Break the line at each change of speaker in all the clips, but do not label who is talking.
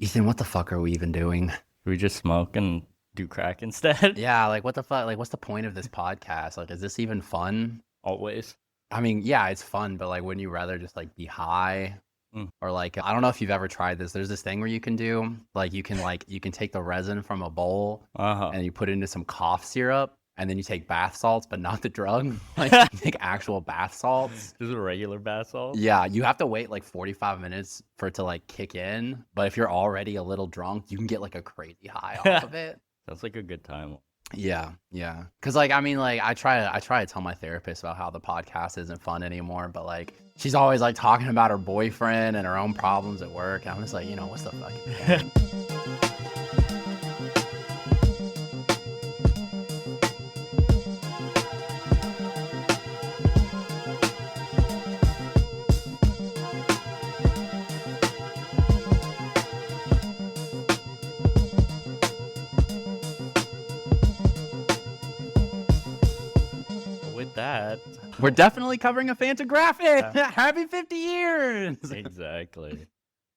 Ethan, what the fuck are we even doing?
We just smoke and do crack instead.
Yeah, like what the fuck? Like, what's the point of this podcast? Like, is this even fun?
Always.
I mean, yeah, it's fun, but like, wouldn't you rather just like be high?
Mm.
Or like, I don't know if you've ever tried this. There's this thing where you can do you can take the resin from a bowl
Uh-huh.
and you put it into some cough syrup, and then you take bath salts, but not the drug. Like, you take actual bath salts.
Just a regular bath salt?
Yeah, you have to wait like 45 minutes for it to like kick in. But if you're already a little drunk, you can get like a crazy high off of it.
Sounds like a good time.
Yeah, yeah. Cause like I mean, like I try to tell my therapist about how the podcast isn't fun anymore, but like she's always like talking about her boyfriend and her own problems at work. And I'm just like, what's the fucking point?
With that,
We're definitely covering a Fantagraphic. Happy 50 years.
exactly.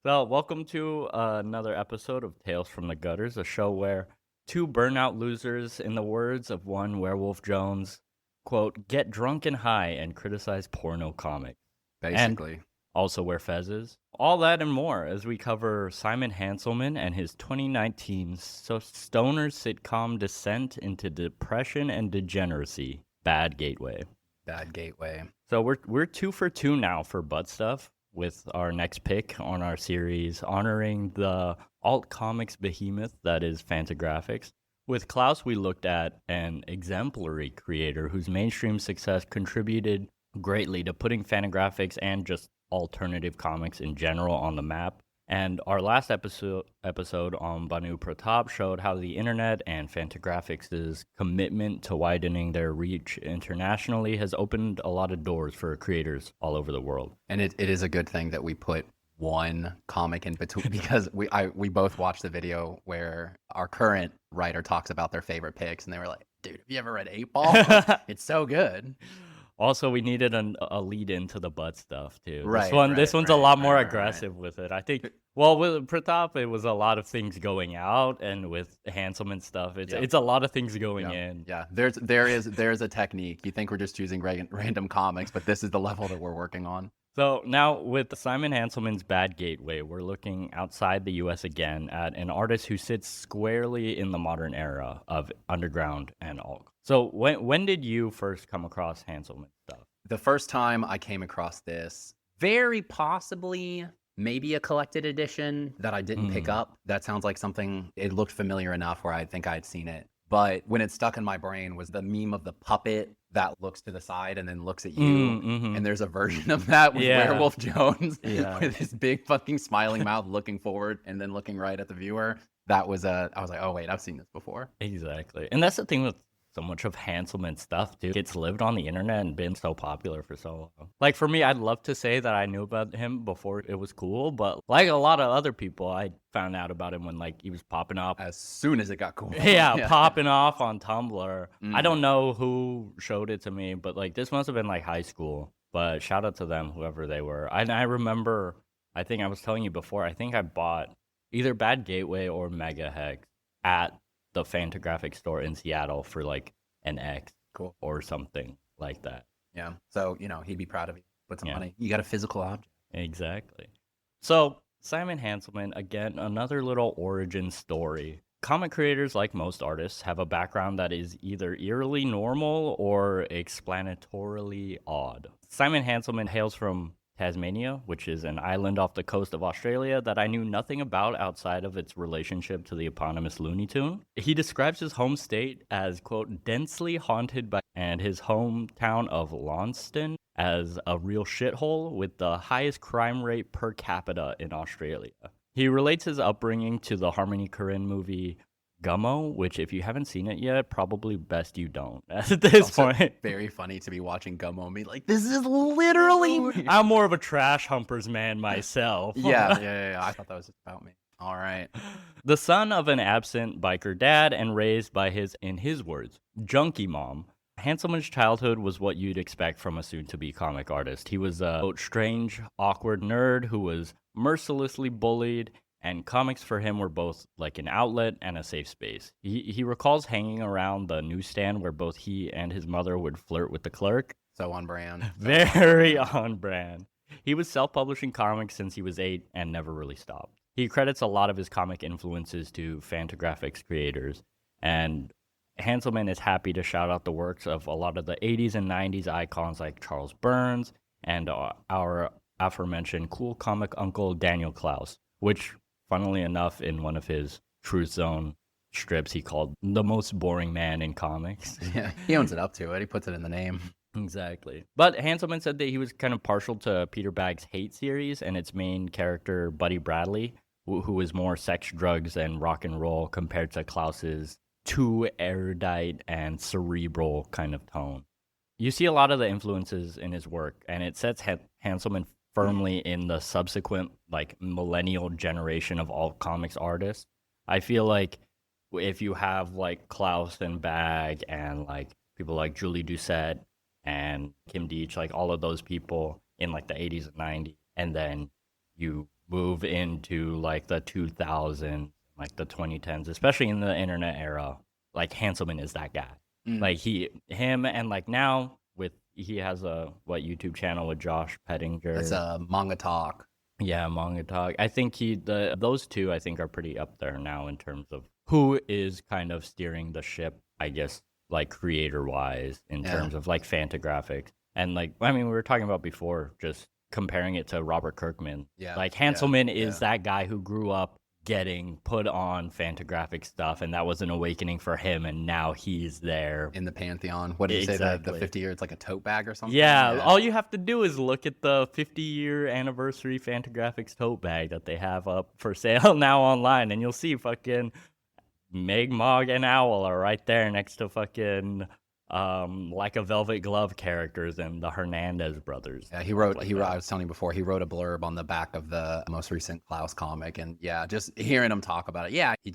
So, welcome to another episode of Tales from the Gutters, a show where two burnout losers, in the words of one Werewolf Jones, quote, get drunk and high and criticize porno comics.
Basically.
Also wear fezzes. All that and more as we cover Simon Hanselmann and his 2019 stoner sitcom descent into depression and degeneracy, Bad Gateway.
Bad Gateway.
So we're 2 for 2 now for butt stuff with our next pick on our series honoring the alt comics behemoth that is Fantagraphics. With Klaus, we looked at an exemplary creator whose mainstream success contributed greatly to putting Fantagraphics and just alternative comics in general on the map. And our last episode on Banu Pratap showed how the internet and Fantagraphics' commitment to widening their reach internationally has opened a lot of doors for creators all over the world.
And it is a good thing that we put one comic in between because we both watched the video where our current writer talks about their favorite picks, and they were like, dude, have you ever read 8 Ball? It's so good.
Also, we needed a lead into the butt stuff too.
Right,
This one's a
right,
lot more
right.
aggressive with it. I think. Well, with Pratap, it was a lot of things going out, and with Hanselmann stuff, it's a lot of things going in.
Yeah, there's a technique. You think we're just choosing random comics, but this is the level that we're working on.
So now with Simon Hanselmann's Bad Gateway, we're looking outside the U.S. again at an artist who sits squarely in the modern era of underground and alt. So when did you first come across Hanselmann stuff?
The first time I came across this, very possibly maybe a collected edition that I didn't pick up. That sounds like something, it looked familiar enough where I think I'd seen it. But when it stuck in my brain was the meme of the puppet that looks to the side and then looks at you. And there's a version of that with Werewolf Jones with his big fucking smiling mouth looking forward and then looking right at the viewer. I was like, oh wait, I've seen this before.
Exactly. And that's the thing with so much of Hanselmann stuff, dude. It's lived on the internet and been so popular for so long. Like, for me, I'd love to say that I knew about him before it was cool, but like a lot of other people, I found out about him when, like, he was popping up.
As soon as it got cool.
Yeah, popping off on Tumblr. I don't know who showed it to me, but, like, this must have been, like, high school. But shout out to them, whoever they were. I remember, I think I was telling you before, I think I bought either Bad Gateway or Mega Hex at the Fantagraphic store in Seattle for like an X or something like that.
Yeah. So, he'd be proud of you. Put some money. You got a physical object.
Exactly. So, Simon Hanselmann, again, another little origin story. Comic creators, like most artists, have a background that is either eerily normal or explanatorily odd. Simon Hanselmann hails from Tasmania, which is an island off the coast of Australia that I knew nothing about outside of its relationship to the eponymous Looney Tune. He describes his home state as, quote, densely haunted by, and his hometown of Launceston as a real shithole with the highest crime rate per capita in Australia. He relates his upbringing to the Harmony Korine movie Gummo, which if you haven't seen it yet, probably best you don't at this point.
Very funny to be watching Gummo and be like, this is literally...
I'm more of a trash humpers man myself.
Yeah. I thought that was just about me. All right.
The son of an absent biker dad and raised by his, in his words, junkie mom, Hanselmann's childhood was what you'd expect from a soon-to-be comic artist. He was a strange, awkward nerd who was mercilessly bullied and comics for him were both like an outlet and a safe space. He recalls hanging around the newsstand where both he and his mother would flirt with the clerk.
So on brand.
Very on brand. He was self-publishing comics since he was 8 and never really stopped. He credits a lot of his comic influences to Fantagraphics creators, and Hanselmann is happy to shout out the works of a lot of the 80s and 90s icons like Charles Burns and our aforementioned cool comic uncle Daniel Klaus, which, funnily enough, in one of his Truth Zone strips, he called the most boring man in comics.
Yeah, he owns it up to it. He puts it in the name.
Exactly. But Hanselmann said that he was kind of partial to Peter Bagge's Hate series and its main character, Buddy Bradley, who was more sex, drugs, and rock and roll compared to Klaus's too erudite and cerebral kind of tone. You see a lot of the influences in his work, and it sets Hanselmann firmly in the subsequent like millennial generation of alt comics artists. I feel like if you have like Klaus and Bagge and like people like Julie Doucette and Kim Deitch, like all of those people in like the 80s and 90s, and then you move into like the 2000s, like the 2010s, especially in the internet era, like Hanselmann is that guy. Like him and like now he has a YouTube channel with Josh Pettinger.
It's a Manga Talk.
Yeah, Manga Talk. I think those two I think are pretty up there now in terms of who is kind of steering the ship, I guess, like creator wise in terms of like Fantagraphics. And like, I mean, we were talking about before, just comparing it to Robert Kirkman.
Yeah.
Like Hanselmann is that guy who grew up getting put on Fantagraphic stuff, and that was an awakening for him, and now he's there
in the pantheon. What did you say, the 50 year, it's like a tote bag or something?
Yeah, all you have to do is look at the 50-year anniversary Fantagraphics tote bag that they have up for sale now online, and you'll see fucking Megg, Mogg, and Owl are right there next to fucking like a Velvet Glove characters and the Hernandez brothers.
Yeah, he wrote, I was telling you before, he wrote a blurb on the back of the most recent Klaus comic. And yeah, just hearing him talk about it. Yeah, he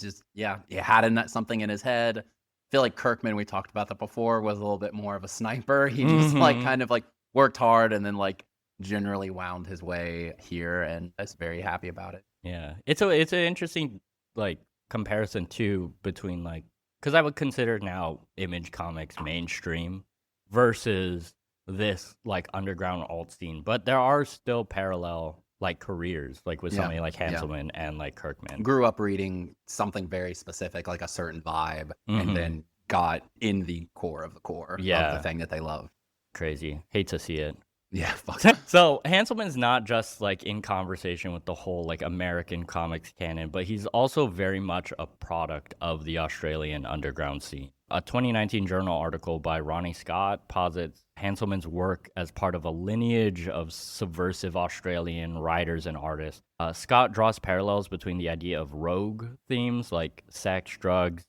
had something in his head. I feel like Kirkman, we talked about that before, was a little bit more of a sniper. He just like kind of like worked hard and then like generally wound his way here. And I was very happy about it.
Yeah, it's an interesting like comparison too between like, because I would consider now Image Comics mainstream versus this like underground alt scene, but there are still parallel like careers, like with somebody like Hanselmann and like Kirkman.
Grew up reading something very specific, like a certain vibe, and then got in the core of the thing that they love.
Crazy. Hate to see it.
Yeah, fuck.
So Hanselmann's not just like in conversation with the whole like American comics canon, but he's also very much a product of the Australian underground scene. A 2019 journal article by Ronnie Scott posits Hanselmann's work as part of a lineage of subversive Australian writers and artists. Scott draws parallels between the idea of rogue themes like sex, drugs,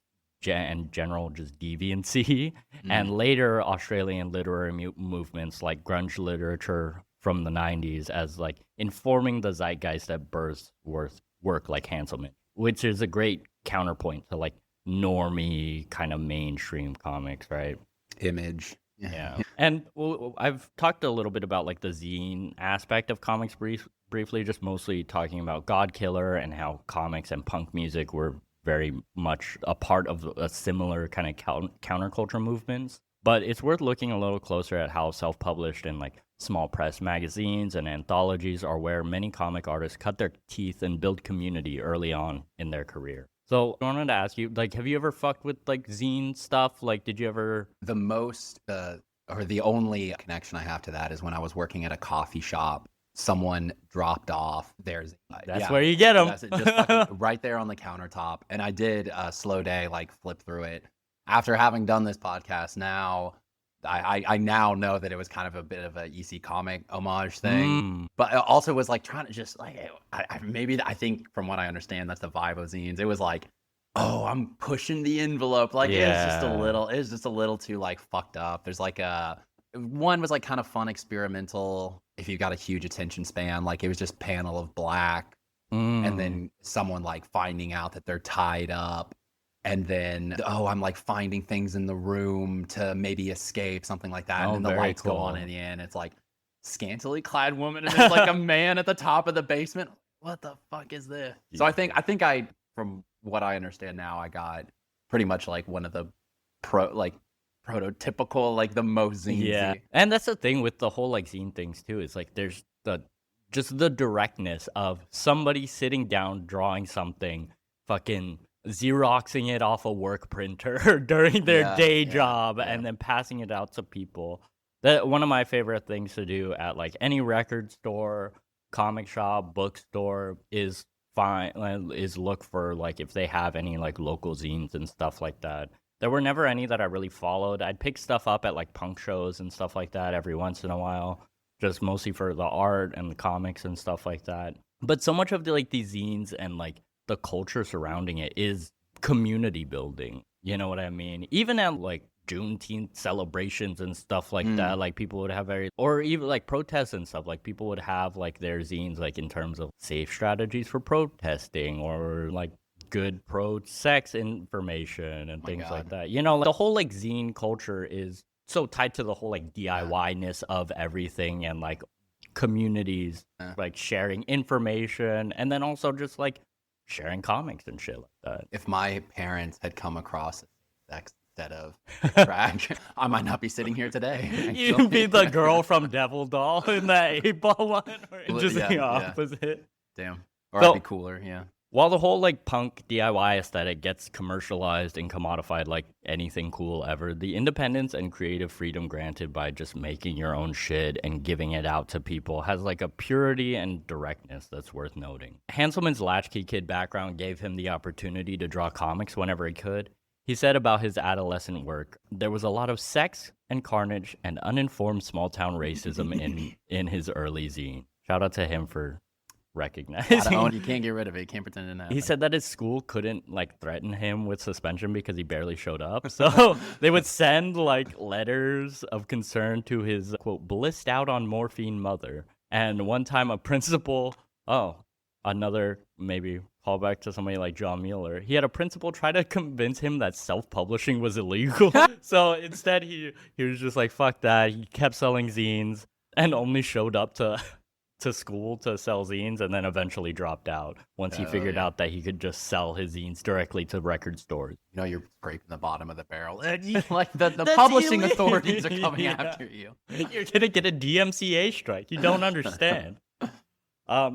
and general just deviancy, and later Australian literary movements like grunge literature from the 90s as like informing the zeitgeist that births work like Hanselmann, which is a great counterpoint to like normie kind of mainstream comics, right?
Image.
Yeah. And I've talked a little bit about like the zine aspect of comics briefly, just mostly talking about God Killer and how comics and punk music were very much a part of a similar kind of counterculture movements. But it's worth looking a little closer at how self-published and like small press magazines and anthologies are where many comic artists cut their teeth and build community early on in their career. So I wanted to ask you, like, have you ever fucked with like zine stuff? Like, did you ever?
The most, or the only connection I have to that is when I was working at a coffee shop. Someone dropped off theirs.
That's where you get them.
That's it, just fucking right there on the countertop. And I did a slow day, like flip through it. After having done this podcast now, I now know that it was kind of a bit of a EC comic homage thing. But it also was like trying to just like, I think from what I understand, that's the vibe of zines. It was like, oh, I'm pushing the envelope. Like it's just a little too like fucked up. There's like one was like kind of fun experimental if you got a huge attention span, like it was just panel of black and then someone like finding out that they're tied up and then I'm like finding things in the room to maybe escape, something like that. And then the lights go on in the end. It's like scantily clad woman and there's like a man at the top of the basement. what the fuck is this? So I think I, from what I understand now, I got pretty much like one of the prototypical, like the most
Yeah.
zine.
And that's the thing with the whole like zine things too. It's like there's just the directness of somebody sitting down drawing something, fucking Xeroxing it off a work printer during their day job and then passing it out to people. That one of my favorite things to do at like any record store, comic shop, bookstore is look for like if they have any like local zines and stuff like that. There were never any that I really followed. I'd pick stuff up at like punk shows and stuff like that every once in a while, just mostly for the art and the comics and stuff like that. But so much of the like these zines and like the culture surrounding it is community building. You know what I mean? Even at like Juneteenth celebrations and stuff like that, like people would have or even like protests and stuff, like people would have like their zines, like in terms of safe strategies for protesting or like good pro-sex information and things like that. You know, like, the whole like zine culture is so tied to the whole like DIY-ness of everything and like communities like sharing information and then also just like sharing comics and shit like that.
If my parents had come across sex instead of drag, I might not be sitting here today.
You'd be the girl from Devil Doll in that 8-ball one, or just the opposite.
Damn. Or I'd be cooler, yeah.
While the whole like punk DIY aesthetic gets commercialized and commodified like anything cool ever, the independence and creative freedom granted by just making your own shit and giving it out to people has like a purity and directness that's worth noting. Hanselmann's latchkey kid background gave him the opportunity to draw comics whenever he could. He said about his adolescent work, there was a lot of sex and carnage and uninformed small-town racism in his early zine. Shout out to him for recognizing.
You can't get rid of it. You can't pretend it happened.
He said that his school couldn't like threaten him with suspension because he barely showed up. So they would send like letters of concern to his quote blissed out on morphine mother. And one time a principal, another maybe call back to somebody like John Mueller. He had a principal try to convince him that self-publishing was illegal. So instead he was just like, fuck that. He kept selling zines and only showed up to school to sell zines and then eventually dropped out once he figured out that he could just sell his zines directly to record stores.
You know, you're scraping the bottom of the barrel. Like the publishing authorities are coming after you.
You're going to get a DMCA strike. You don't understand.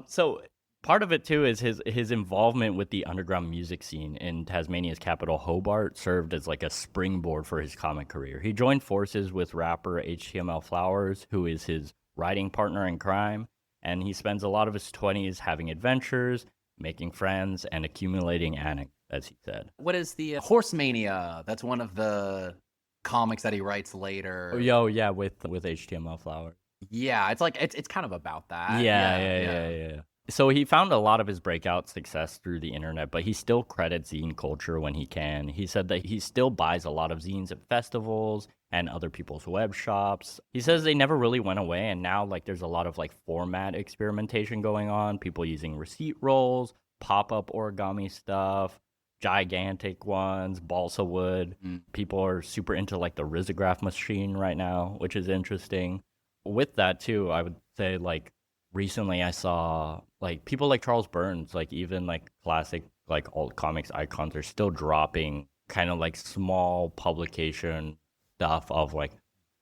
So part of it too is his involvement with the underground music scene in Tasmania's capital Hobart served as like a springboard for his comic career. He joined forces with rapper HTML Flowers, who is his writing partner in crime. And he spends a lot of his 20s having adventures, making friends, and accumulating anecdotes, as he said.
What is the Horsemania? That's one of the comics that he writes later.
Oh, yeah, with HTML Flowers.
Yeah, it's like it's kind of about that.
Yeah. So he found a lot of his breakout success through the internet, but he still credits zine culture when he can. He said that he still buys a lot of zines at festivals and other people's web shops. He says they never really went away, and now like there's a lot of like format experimentation going on, people using receipt rolls, pop-up origami stuff, gigantic ones, balsa wood. People are super into like the risograph machine right now, which is interesting. With that too, I would say like recently I saw like people like Charles Burns, like even like classic like alt comics icons are still dropping kind of like small publication stuff of like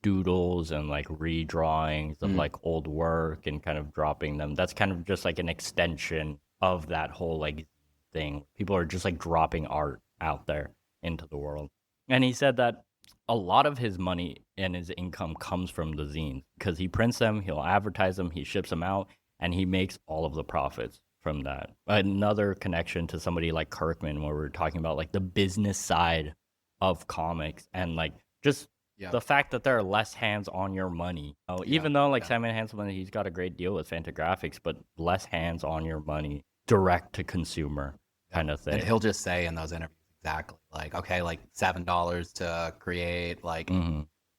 doodles and like redrawings of like old work and kind of dropping them. That's kind of just like an extension of that whole like thing. People are just like dropping art out there into the world. And he said that a lot of his money and his income comes from the zines because he prints them, he'll advertise them, he ships them out, and he makes all of the profits from that. Another connection to somebody like Kirkman, where we're talking about like the business side of comics and like just the fact that there are less hands on your money. Even though like Simon Hanselmann, he's got a great deal with Fantagraphics, but less hands on your money, direct to consumer kind of thing.
And he'll just say in those interviews exactly like, okay, like $7 to create, like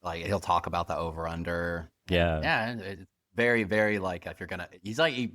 like he'll talk about the over under. It's very, very like if you're gonna,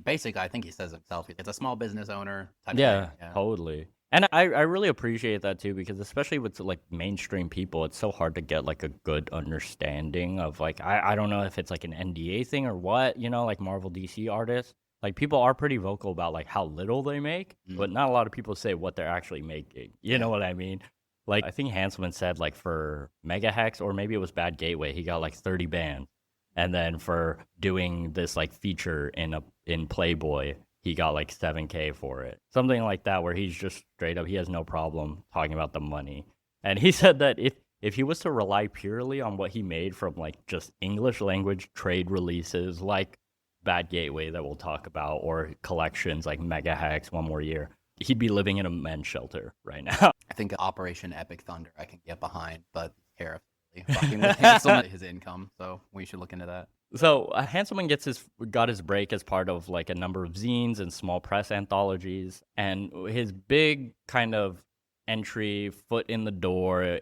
basically I think he says himself, it's a small business owner type of thing. Yeah,
totally. And I really appreciate that too, because especially with like mainstream people, it's so hard to get like a good understanding of like, I don't know if it's like an NDA thing or what, you know, like Marvel DC artists. Like, people are pretty vocal about, like, how little they make, but not a lot of people say what they're actually making. You know what I mean? Like, I think Hanselmann said, like, for Megahex, or maybe it was Bad Gateway, he got, like, 30 bands. And then for doing this, like, feature in Playboy, he got, like, 7K for it. Something like that, where he's just straight up, he has no problem talking about the money. And he said that if he was to rely purely on what he made from, like, just English language trade releases, like Bad Gateway that we'll talk about, or collections like Megahex, One More Year, he'd be living in a men's shelter right now.
I think Operation Epic Thunder I can get behind, but tariffs really fucking with Hanselmann, his income, so we should look into that.
So Hanselmann got his break as part of like a number of zines and small press anthologies, and his big kind of entry foot in the door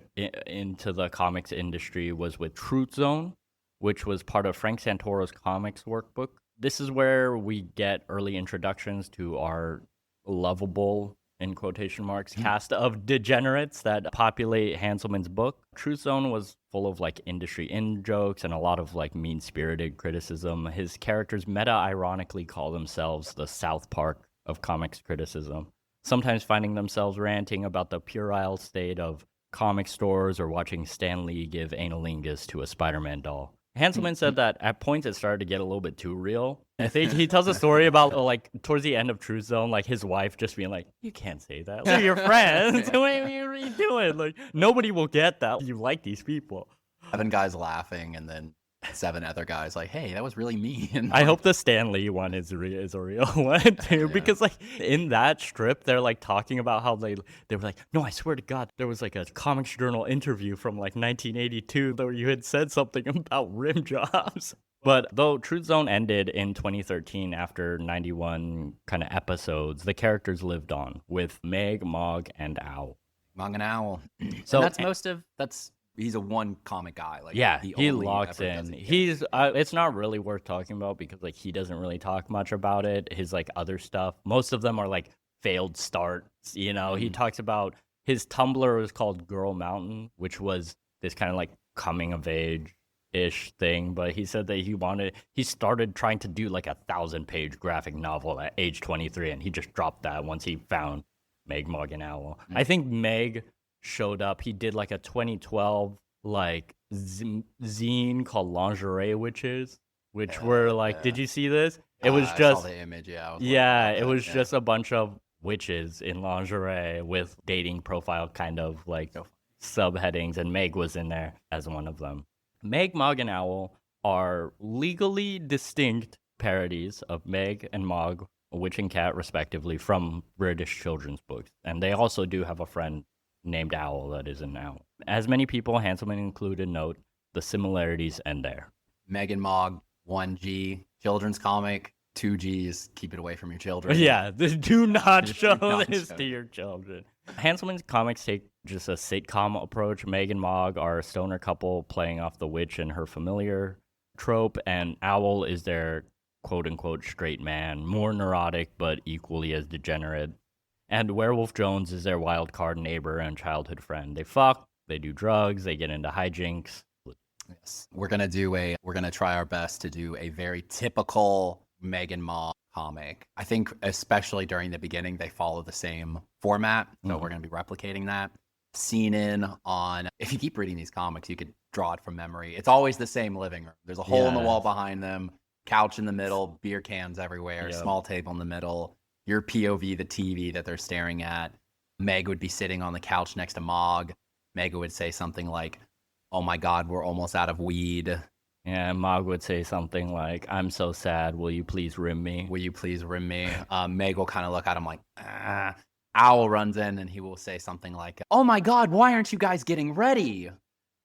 into the comics industry was with Truth Zone, which was part of Frank Santoro's comics workbook. This is where we get early introductions to our lovable, in quotation marks, cast of degenerates that populate Hanselmann's book. Truth Zone was full of like industry in-jokes and a lot of like mean-spirited criticism. His characters meta-ironically call themselves the South Park of comics criticism, sometimes finding themselves ranting about the puerile state of comic stores or watching Stan Lee give analingus to a Spider-Man doll. Hanselmann said that at points it started to get a little bit too real. I think he tells a story about like towards the end of Truth Zone, like his wife just being like, "You can't say that. They're your friends. What are you doing? Like nobody will get that. You like these people."
7 guys laughing, and then 7 other guys like, "Hey, that was really mean."
I hope the Stan Lee one is a real one too, because like in that strip, they're like talking about how they were like, "No, I swear to God, there was like a Comics Journal interview from like 1982 where you had said something about rim jobs." But though Truth Zone ended in 2013 after 91 kind of episodes, the characters lived on with Megg, Mogg, and Owl.
Mogg and Owl.
So
and he's a one comic guy. Like
yeah, he
only
locks
ever does
in.
it.
He's it's not really worth talking about because like he doesn't really talk much about it. His like other stuff, most of them are like failed starts. You know, he talks about his Tumblr was called Girl Mountain, which was this kind of like coming of age ish thing, but he said that he started trying to do like a 1,000-page graphic novel at age 23, and he just dropped that once he found Megg, Mogg, and Owl. I think Megg showed up. He did like a 2012 like zine called Lingerie Witches, which were like, did you see this? It was
I
just
saw the image.
it was just a bunch of witches in lingerie with dating profile kind of like subheadings, and Megg was in there as one of them. Megg, Mogg, and Owl are legally distinct parodies of Megg and Mogg, Witch and Cat, respectively, from British children's books. And they also do have a friend named Owl that is an owl. As many people, Hanselmann included, note the similarities end there.
Megg and Mogg, 1G, children's comic, 2Gs, keep it away from your children.
Yeah, do not show this to your children. Hanselmann's comics take just a sitcom approach. Megg and Mogg are a stoner couple playing off the witch and her familiar trope, and Owl is their quote-unquote straight man, more neurotic but equally as degenerate. And Werewolf Jones is their wild card neighbor and childhood friend. They fuck, they do drugs, they get into hijinks.
Yes. We're gonna try our best to do a very typical Megg and Mogg comic. I think especially during the beginning, they follow the same format. So we're going to be replicating that. Scene in on, if you keep reading these comics, you could draw it from memory. It's always the same living room. There's a hole in the wall behind them, couch in the middle, beer cans everywhere, small table in the middle, your POV, the TV that they're staring at. Megg would be sitting on the couch next to Mogg. Megg would say something like, "Oh my God, we're almost out of weed."
Yeah, Mogg would say something like, "I'm so sad, will you please rim me?"
Will you please rim me? Megg will kind of look at him like, ah. Owl runs in and he will say something like, "Oh my God, why aren't you guys getting ready?"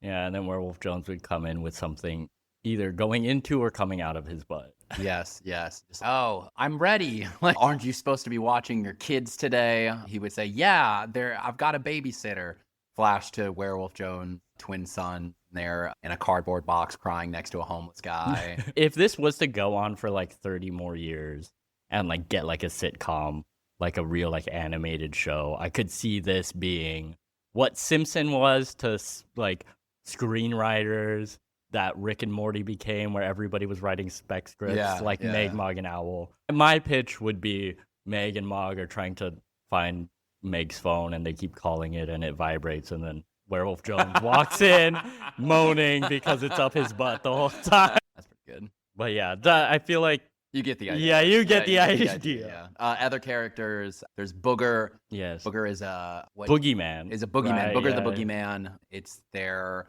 Yeah, and then Werewolf Jones would come in with something either going into or coming out of his butt.
Yes. Just, "Oh, I'm ready." Like, "Aren't you supposed to be watching your kids today?" He would say, "Yeah, I've got a babysitter." Flash to Werewolf Jones' twin son. There in a cardboard box crying next to a homeless guy.
If this was to go on for like 30 more years and like get like a sitcom, like a real like animated show, I could see this being what Simpson was to like screenwriters, that Rick and Morty became, where everybody was writing spec scripts,
Yeah,
like
yeah.
Megg, Mogg, and Owl. My pitch would be Megg and Mogg are trying to find Meg's phone, and they keep calling it, and it vibrates, and then Werewolf Jones walks in moaning because it's up his butt the whole time.
That's pretty good.
But yeah, I feel like
You get the idea.
yeah, you get the
you
idea.
yeah. Other characters, there's Booger.
Yes,
Booger is a
boogeyman.
Is a boogeyman.
Right,
Booger
yeah.
the boogeyman. It's their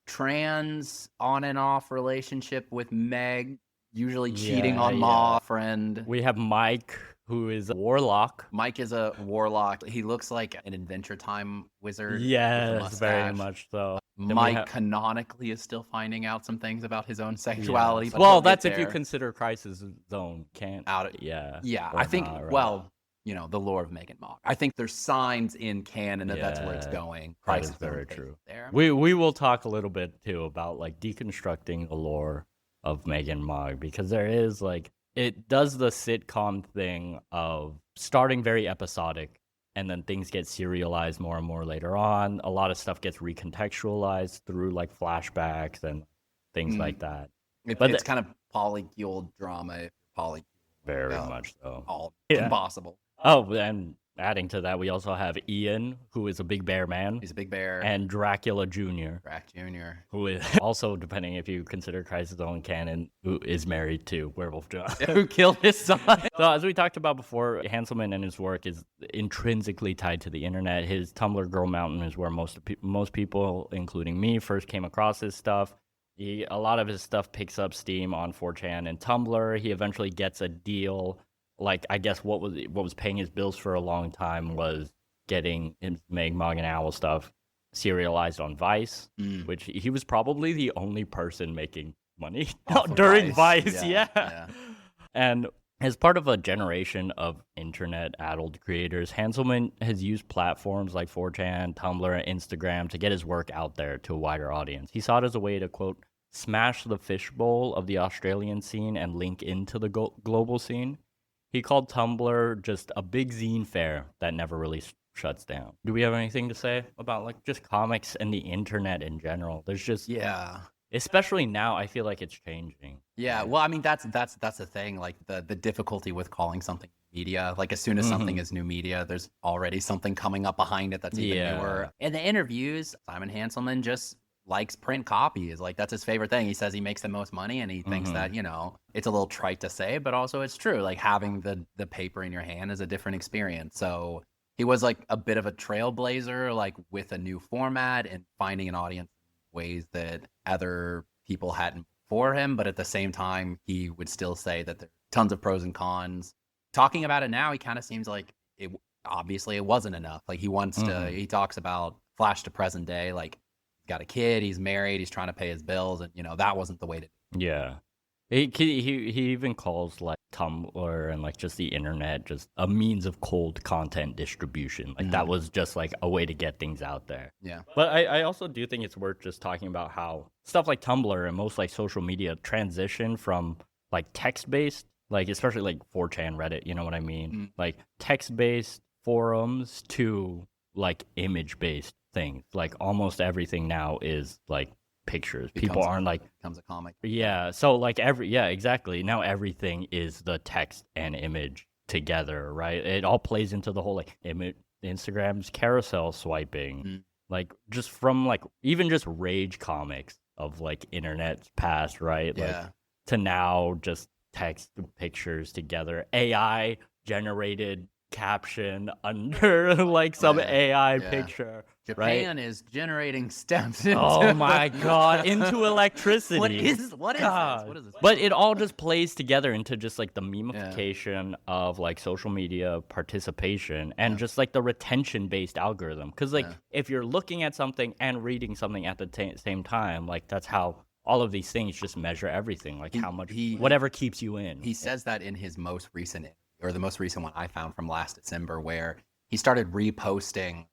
trans on and off relationship with Megg, usually cheating on Ma friend.
We have Mike, who is a warlock.
Mike is a warlock. He looks like an Adventure Time wizard. with a
Yes, very
mustache.
much so. Then we
Mike
have-
canonically is still finding out some things about his own sexuality.
Yes.
but
Well,
he'll get
that's if you
there.
consider Crisis Zone. Can't
Yeah,
or
I think.
not, right?
Well, the lore of Megg and Mogg. I think there's signs in canon that that's where it's
Yeah,
going.
that is
Crisis
very
Zone
true.
There.
We will talk a little bit too about like deconstructing the lore of Megg and Mogg, because there is like it does the sitcom thing of starting very episodic and then things get serialized more and more later on. A lot of stuff gets recontextualized through like flashbacks and things like that. But
It's kind of polycule drama.
Very
Yeah.
much so.
All
Yeah.
impossible.
Oh, and adding to that, we also have Ian, who is a big bear man,
He's a big bear.
and Dracula Jr.,
Drac Jr.
who is also, depending if you consider Crisis on canon, who is married to Werewolf Jones.
Who killed his son.
So as we talked about before, Hanselmann and his work is intrinsically tied to the internet. His Tumblr Girl Mountain is where most people, including me, first came across his stuff. A lot of his stuff picks up steam on 4chan and Tumblr. He eventually gets a deal. Like, I guess what was paying his bills for a long time was getting his Megg, Mogg, and Owl stuff serialized on Vice, which he was probably the only person making money
Off of
during
Vice.
Vice.
Yeah,
Yeah.
yeah.
And as part of a generation of internet-addled creators, Hanselmann has used platforms like 4chan, Tumblr, and Instagram to get his work out there to a wider audience. He saw it as a way to, quote, smash the fishbowl of the Australian scene and link into the global scene. He called Tumblr just a big zine fair that never really shuts down. Do we have anything to say about like just comics and the internet in general? There's just especially now, I feel like it's changing.
Yeah, well, I mean that's the thing. Like the difficulty with calling something media. Like as soon as something is new media, there's already something coming up behind it that's even newer. In the interviews, Simon Hanselmann just likes print copies. Like that's his favorite thing. He says he makes the most money, and he thinks that it's a little trite to say, but also it's true. Like having the paper in your hand is a different experience. So he was like a bit of a trailblazer, like with a new format and finding an audience in ways that other people hadn't before him. But at the same time, he would still say that there's tons of pros and cons. Talking about it now, he kind of seems like it wasn't enough. Like he wants to. He talks about flash to present day, like. Got a kid, he's married, he's trying to pay his bills, and that wasn't the way to do it.
Yeah. He even calls like Tumblr and like just the internet just a means of cold content distribution. Like that was just like a way to get things out there.
Yeah.
But I also do think it's worth just talking about how stuff like Tumblr and most like social media transition from like text-based, like especially like 4chan, Reddit, you know what I mean? Like text-based forums to like image-based things. Like almost everything now is like pictures. People aren't like
becomes a comic.
Yeah, so like exactly. Now everything is the text and image together, right? It all plays into the whole like Instagram's carousel swiping. Like just from like even just rage comics of like internet's past, right?
Yeah.
Like to now just text pictures together. AI generated caption under like some AI picture.
Japan is generating stems.
Oh my god, into electricity.
What is this? What is this?
But it all just plays together into just like the memification of like social media participation and just like the retention based algorithm. Because like if you're looking at something and reading something at the same time, like that's how all of these things just measure everything. Like how much whatever keeps you in.
He says that in his most recent, or the most recent one I found from last December, where he started reposting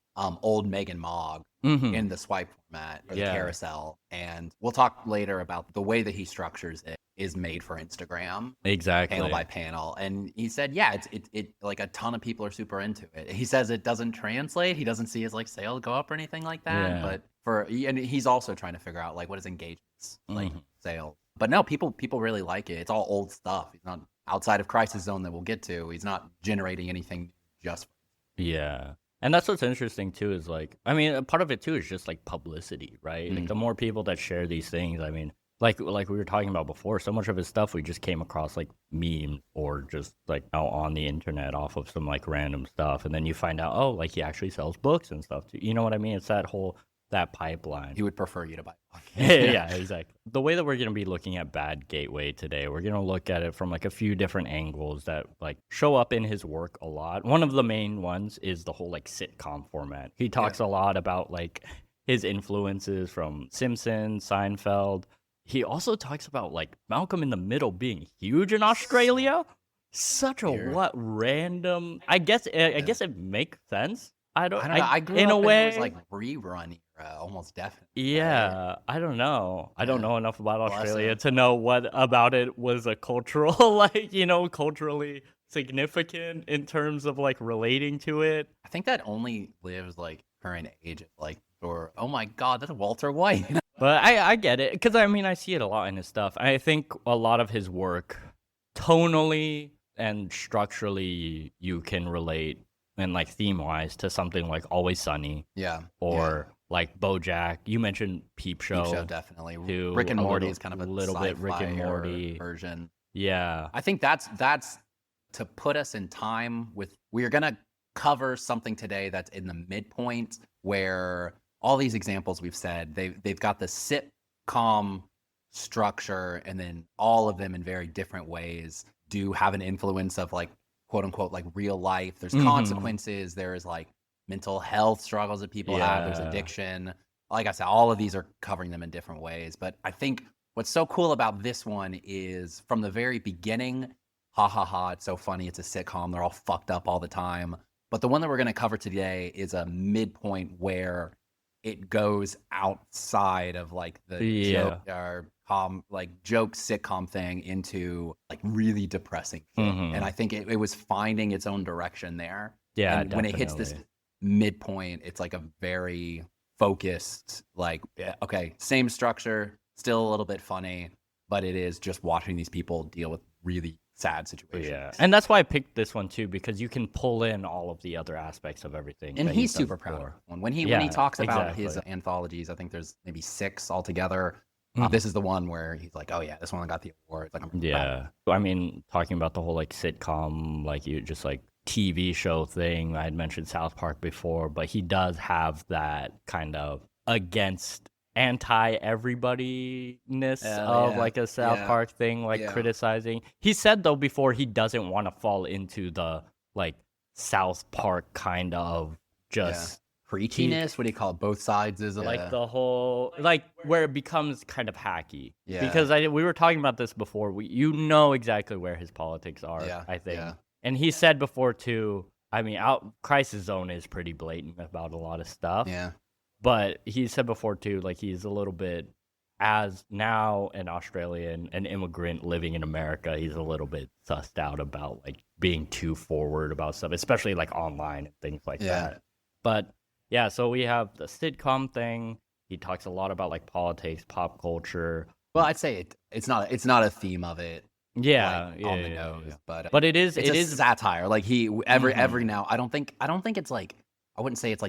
old Megg and Mogg in the swipe format or the carousel. And we'll talk later about the way that he structures it is made for Instagram.
Exactly.
Panel by panel. And he said, yeah, it like a ton of people are super into it. He says it doesn't translate. He doesn't see his like sales go up or anything like that. But and he's also trying to figure out like what his engagement like
Mhm.
sales. But no, people really like it. It's all old stuff. He's not outside of Crisis Zone that we'll get to. He's not generating anything just.
Yeah. And that's what's interesting too is like, I mean, a part of it too is just like publicity, right? Like the more people that share these things, I mean, like we were talking about before, so much of his stuff we just came across like memes or just like out on the internet off of some like random stuff, and then you find out, oh, like he actually sells books and stuff too. You know what I mean? It's that pipeline.
He would prefer you to buy a book.
Yeah, exactly. The way that we're going to be looking at Bad Gateway today, we're going to look at it from like a few different angles that like show up in his work a lot. One of the main ones is the whole like sitcom format. He talks a lot about like his influences from Simpsons, Seinfeld. He also talks about like Malcolm in the Middle being huge in Australia. Such a
Weird.
what random. I guess it makes sense. I don't
I don't know. I grew
in
up
a
and
way.
it was like rerun era, almost definitely. right?
Yeah, I don't know. I don't
Yeah.
know enough about
Bless
Australia
him.
to know what about it was a cultural, like, culturally significant in terms of like relating to it.
I think that only lives like current age, like, or oh my God, that's Walter White.
But I get it because I mean I see it a lot in his stuff. I think a lot of his work, tonally and structurally, you can relate and like theme wise to something like Always Sunny
yeah.
or like Bojack. You mentioned Peep Show.
Peep Show definitely.
too,
Rick and
a
Morty
little-
is kind of a
little bit Rick and
sci-fi
Morty.
version.
Yeah.
I think that's to put us in time with. We are gonna cover something today that's in the midpoint where all these examples we've said they've got the sitcom structure, and then all of them in very different ways do have an influence of like quote unquote like real life. There's consequences. There's like mental health struggles that people have. There's
Yeah.
addiction. Like I said, all of these are covering them in different ways. But I think what's so cool about this one is from the very beginning, ha ha ha, it's so funny. It's a sitcom. They're all fucked up all the time. But the one that we're going to cover today is a midpoint where it goes outside of like the joke or joke sitcom thing into like really depressing shit. And I think it was finding its own direction there.
Yeah,
And when it hits this
definitely.
midpoint, it's like a very focused, like, okay, same structure, still a little bit funny, but it is just watching these people deal with really sad situations.
Yeah, and that's why I picked this one too, because you can pull in all of the other aspects of everything.
And
that
he's
done
super proud of
before.
it. When he
Yeah,
talks about his
exactly.
anthologies, I think there's maybe 6 altogether. This is the one where he's like, oh yeah, this one got the award. Like, I'm proud.
Yeah, I mean, talking about the whole like sitcom, like you just like TV show thing. I had mentioned South Park before, but he does have that kind of against anti-everybody-ness of like a South Park thing, like criticizing. He said though before he doesn't want to fall into the like South Park kind of just
preachiness. What do you call it? Both sides is
like the whole like where it becomes kind of hacky.
Yeah.
Because we were talking about this before. You know exactly where his politics are.
Yeah,
I think.
yeah.
And he said before too. I mean, Crisis Zone is pretty blatant about a lot of stuff.
Yeah.
But he said before too, like he's a little bit, as now an Australian, an immigrant living in America, he's a little bit sussed out about like being too forward about stuff, especially like online and things like that. But yeah, so we have the sitcom thing. He talks a lot about like politics, pop culture.
Well, I'd say it's not a theme of it.
Yeah,
like, on the nose,
but it is.
It's
it
a
is
satire. Like every now. I don't think it's like. I wouldn't say it's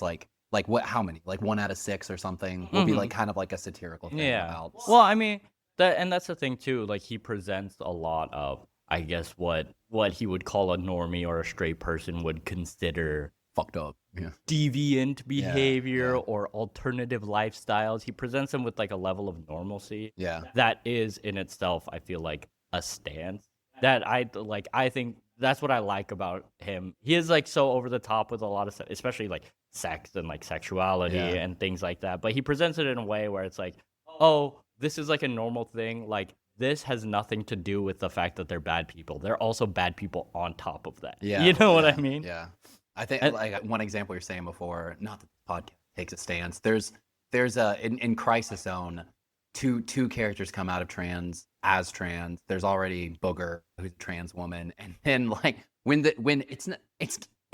like what? How many? Like 1 out of 6 or something will be like kind of like a satirical thing about.
Well, I mean that's the thing too. Like he presents a lot of, I guess, what he would call a normie or a straight person would consider
fucked up. Yeah.
deviant behavior or alternative lifestyles. He presents them with like a level of normalcy.
Yeah.
That is in itself, I feel like, a stance that I think that's what I like about him. He is like so over the top with a lot of stuff, especially like sex and like sexuality and things like that. But he presents it in a way where it's like, oh, this is like a normal thing. Like this has nothing to do with the fact that they're bad people. They're also bad people on top of that.
Yeah.
You know what I mean?
Yeah. I think like one example you're saying before, not that the podcast takes a stance. There's in Crisis Zone, two characters come out of trans. There's already Booger, who's a trans woman, and then like when it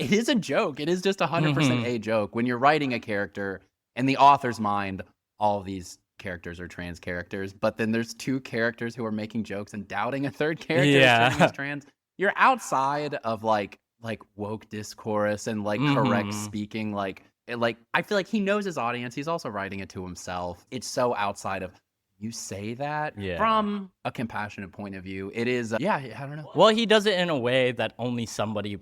is a joke. It is just 100% a joke when you're writing a character in the author's mind. All of these characters are trans characters, but then there's 2 characters who are making jokes and doubting a third character
Yeah.
is trans. You're outside of like woke discourse and like correct speaking. Like I feel like he knows his audience. He's also writing it to himself. It's so outside of you say that from a compassionate point of view. It is I don't know.
Well, he does it in a way that only somebody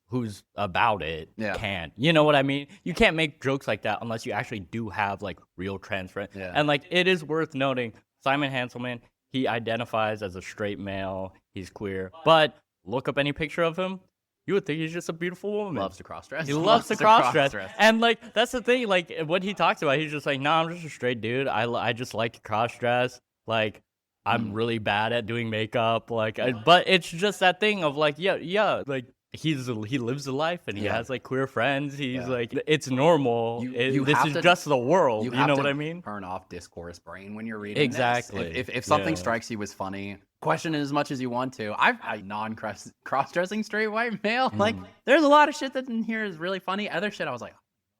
who's about it can. You know what I mean? You can't make jokes like that unless you actually do have like real trans friends.
Yeah.
And like it is worth noting, Simon Hanselmann, he identifies as a straight male. He's queer, but look up any picture of him, you would think he's just a beautiful woman.
Loves to cross dress.
He loves to cross dress. And like that's the thing. Like what he talks about, he's just like, nah, I'm just a straight dude. I just like to cross dress. Like I'm really bad at doing makeup. Like, but it's just that thing of like, like. He lives a life and he has like queer friends. He's like, it's normal. This is just the world. You know what I mean?
Turn off discourse brain when you're reading.
Exactly.
This. If something strikes you as funny, question it as much as you want to. I've non-cross-dressing straight white male. Like there's a lot of shit that in here is really funny. Other shit I was like,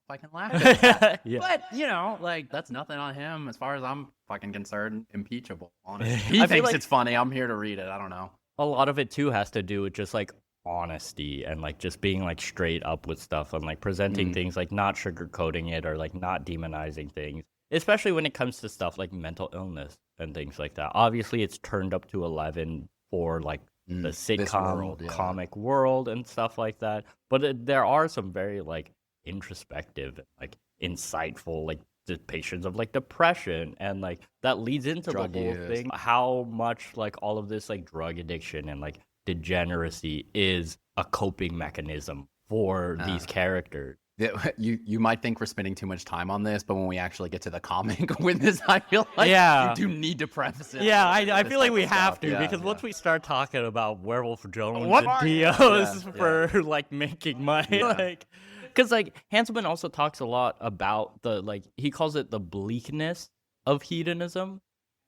I can laugh at that. But you know, like that's nothing on him as far as I'm fucking concerned. Impeachable, honestly. He thinks it's funny. I'm here to read it. I don't know.
A lot of it too has to do with just like honesty and like just being like straight up with stuff and like presenting things, like not sugarcoating it or like not demonizing things, especially when it comes to stuff like mental illness and things like that. Obviously it's turned up to 11 for like the sitcom comic world and stuff like that, but there are some very like introspective, like insightful like depictions of like depression, and like that leads into drug the whole thing, how much like all of this like drug addiction and like degeneracy is a coping mechanism for these characters.
You might think we're spending too much time on this, but when we actually get to the comic with this, I feel like you do need to preface it.
Yeah, I feel like we have to, because once we start talking about Werewolf Jones and Dios for like making money, like, because like Hanselmann also talks a lot about the like, he calls it the bleakness of hedonism.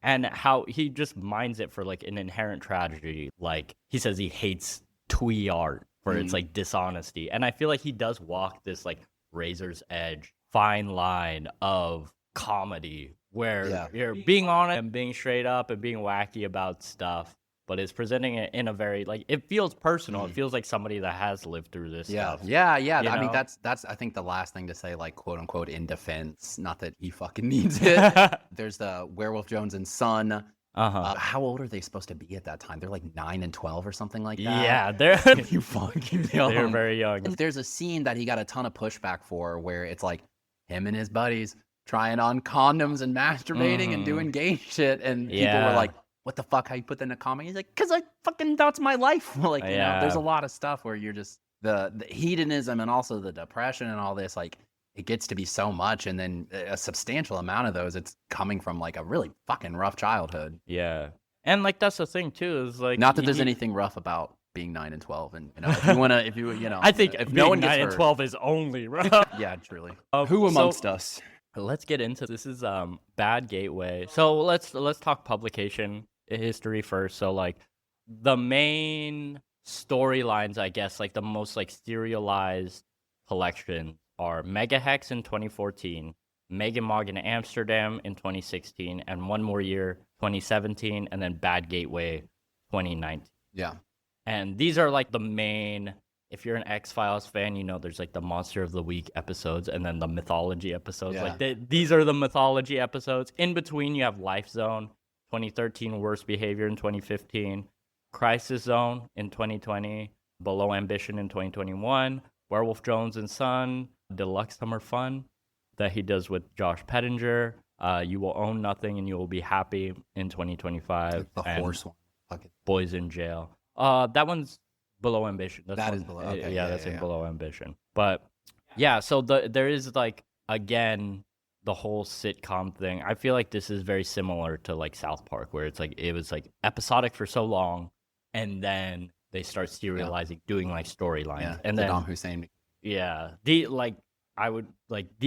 And how he just minds it for like an inherent tragedy. Like he says he hates twee art for its like dishonesty. And I feel like he does walk this like razor's edge fine line of comedy where you're being honest and being straight up and being wacky about stuff, but it's presenting it in a very like, it feels personal. It feels like somebody that has lived through this stuff.
Yeah. I mean, that's I think the last thing to say, like quote unquote in defense. Not that he fucking needs it. There's the Werewolf Jones and Son. How old are they supposed to be at that time? They're like 9 and 12 or something like that.
Yeah, they're
you fucking young.
They're very young.
And there's a scene that he got a ton of pushback for, where it's like him and his buddies trying on condoms and masturbating and doing gay shit, and people were like, what the fuck, how you put that in a comic? He's like, because that's my life. Like, you know, there's a lot of stuff where you're just, the hedonism and also the depression and all this, like, it gets to be so much, and then a substantial amount of those, it's coming from, like, a really fucking rough childhood.
Yeah. And, like, that's the thing, too, is, like...
Not that there's anything rough about being 9 and 12, and, you know, if you know...
I think if no one 9 and 12 is only rough.
Yeah, truly. Who amongst us?
Let's get into this. Is Bad Gateway. So let's talk publication history first. So like the main storylines, I guess, like the most like serialized collection are Megahex in 2014, Megg and Mogg in Amsterdam in 2016, and One More Year 2017, and then Bad Gateway 2019.
Yeah.
And these are like the main, if you're an X-Files fan, you know there's like the Monster of the Week episodes and then the mythology episodes.
Yeah.
Like these are the mythology episodes. In between, you have Life Zone 2013, Worst Behavior in 2015, Crisis Zone in 2020, Below Ambition in 2021, Werewolf Jones and Son, Deluxe Summer Fun that he does with Josh Pettinger, You Will Own Nothing and You Will Be Happy in 2025.
The horse one. Okay.
Boys in Jail. That one's Below Ambition.
That is below. Okay.
That's in Below Ambition. But yeah, so there is like, again, the whole sitcom thing. I feel like this is very similar to like South Park, where it's like it was like episodic for so long, and then they start serializing, doing like storylines.
Yeah,
and then
Saddam Hussein.
Yeah, the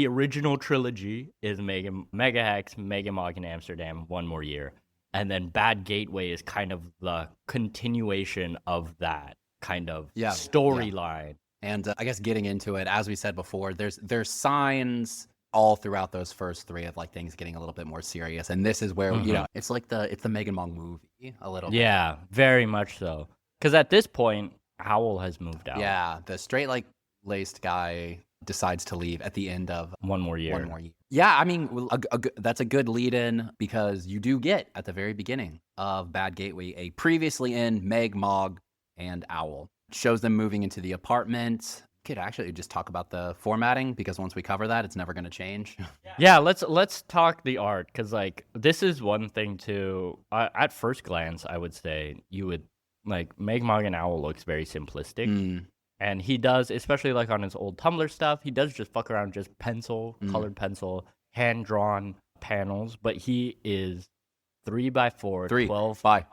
original trilogy is Megahex, Megg and Mogg in Amsterdam, One More Year, and then Bad Gateway is kind of the continuation of that kind of storyline.
And I guess getting into it, as we said before, there's signs all throughout those first 3 of like things getting a little bit more serious. And this is where, it's like it's the Megg and Mogg movie a little bit.
Yeah, very much so. Because at this point, Owl has moved out.
Yeah, the straight like laced guy decides to leave at the end of
One more year.
Yeah, I mean, that's a good lead-in because you do get at the very beginning of Bad Gateway a previously in Megg, Mogg, and Owl. Shows them moving into the apartment. Could actually just talk about the formatting because once we cover that, it's never going to change.
Yeah, let's talk the art because like this is one thing too. At first glance, I would say you would like Megg, Mogg, and Owl looks very simplistic. And he does, especially like on his old Tumblr stuff, he does just fuck around, just colored pencil, hand-drawn panels. But he is 3x4,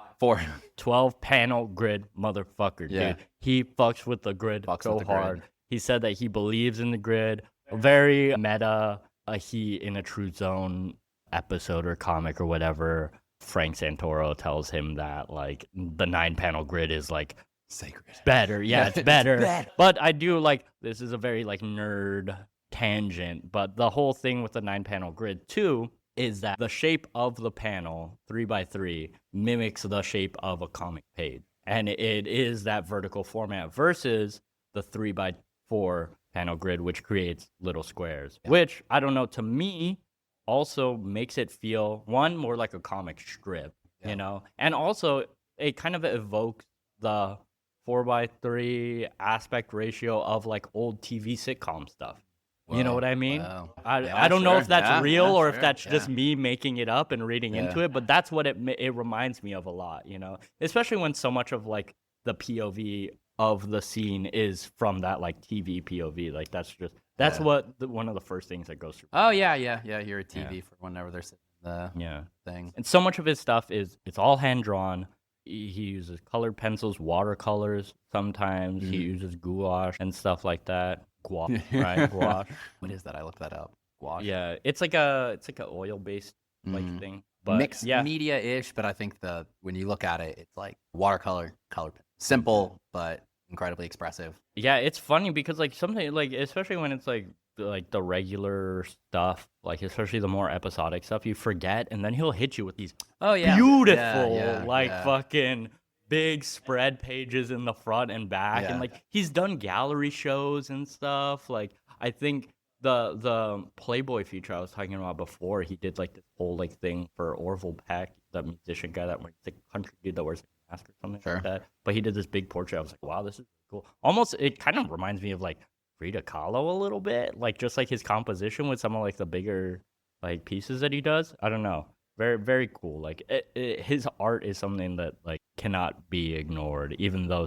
12 panel grid motherfucker, dude. He fucks with the grid so hard. Grid. He said that he believes in the grid. Very meta, he in a True Zone episode or comic or whatever. Frank Santoro tells him that like the 9-panel grid is like
sacred.
Better, yeah, it's better. But I do like this is a very like nerd tangent, but the whole thing with the 9-panel grid too is that the shape of the panel 3x3 mimics the shape of a comic page, and it is that vertical format versus the 3x4 panel grid, which creates little squares, which I don't know, to me also makes it feel more like a comic strip, you know, and also it kind of evokes the 4x3 aspect ratio of like old TV sitcom stuff. Whoa, you know what I mean?
Wow.
I don't know if that's real or if that's just me making it up and reading into it, but that's what it reminds me of a lot, you know, especially when so much of like the POV of the scene is from that like TV POV. Like that's what one of the first things that goes through.
Oh yeah. You're a TV for whenever they're sitting the thing.
And so much of his stuff it's all hand drawn. He uses colored pencils, watercolors. Sometimes he uses gouache and stuff like that. Gouache, right? Gouache.
What is that? I looked that up. Gouache.
Yeah, it's like a oil based like thing, but
mixed media ish. But I think when you look at it, it's like watercolor, color, simple but incredibly expressive.
Yeah, it's funny because like something like especially when it's like the regular stuff, like especially the more episodic stuff, you forget, and then he'll hit you with these beautiful fucking big spread pages in the front and back, and like he's done gallery shows and stuff. Like I think the Playboy feature I was talking about before, he did like this whole like thing for Orville Peck, that musician guy that wears the country dude that wears a mask or something like that. But he did this big portrait. I was like, wow, this is cool. Almost, it kind of reminds me of like Frida Kahlo a little bit, like just like his composition with some of like the bigger like pieces that he does. I don't know, very very cool. Like his art is something that like cannot be ignored, even though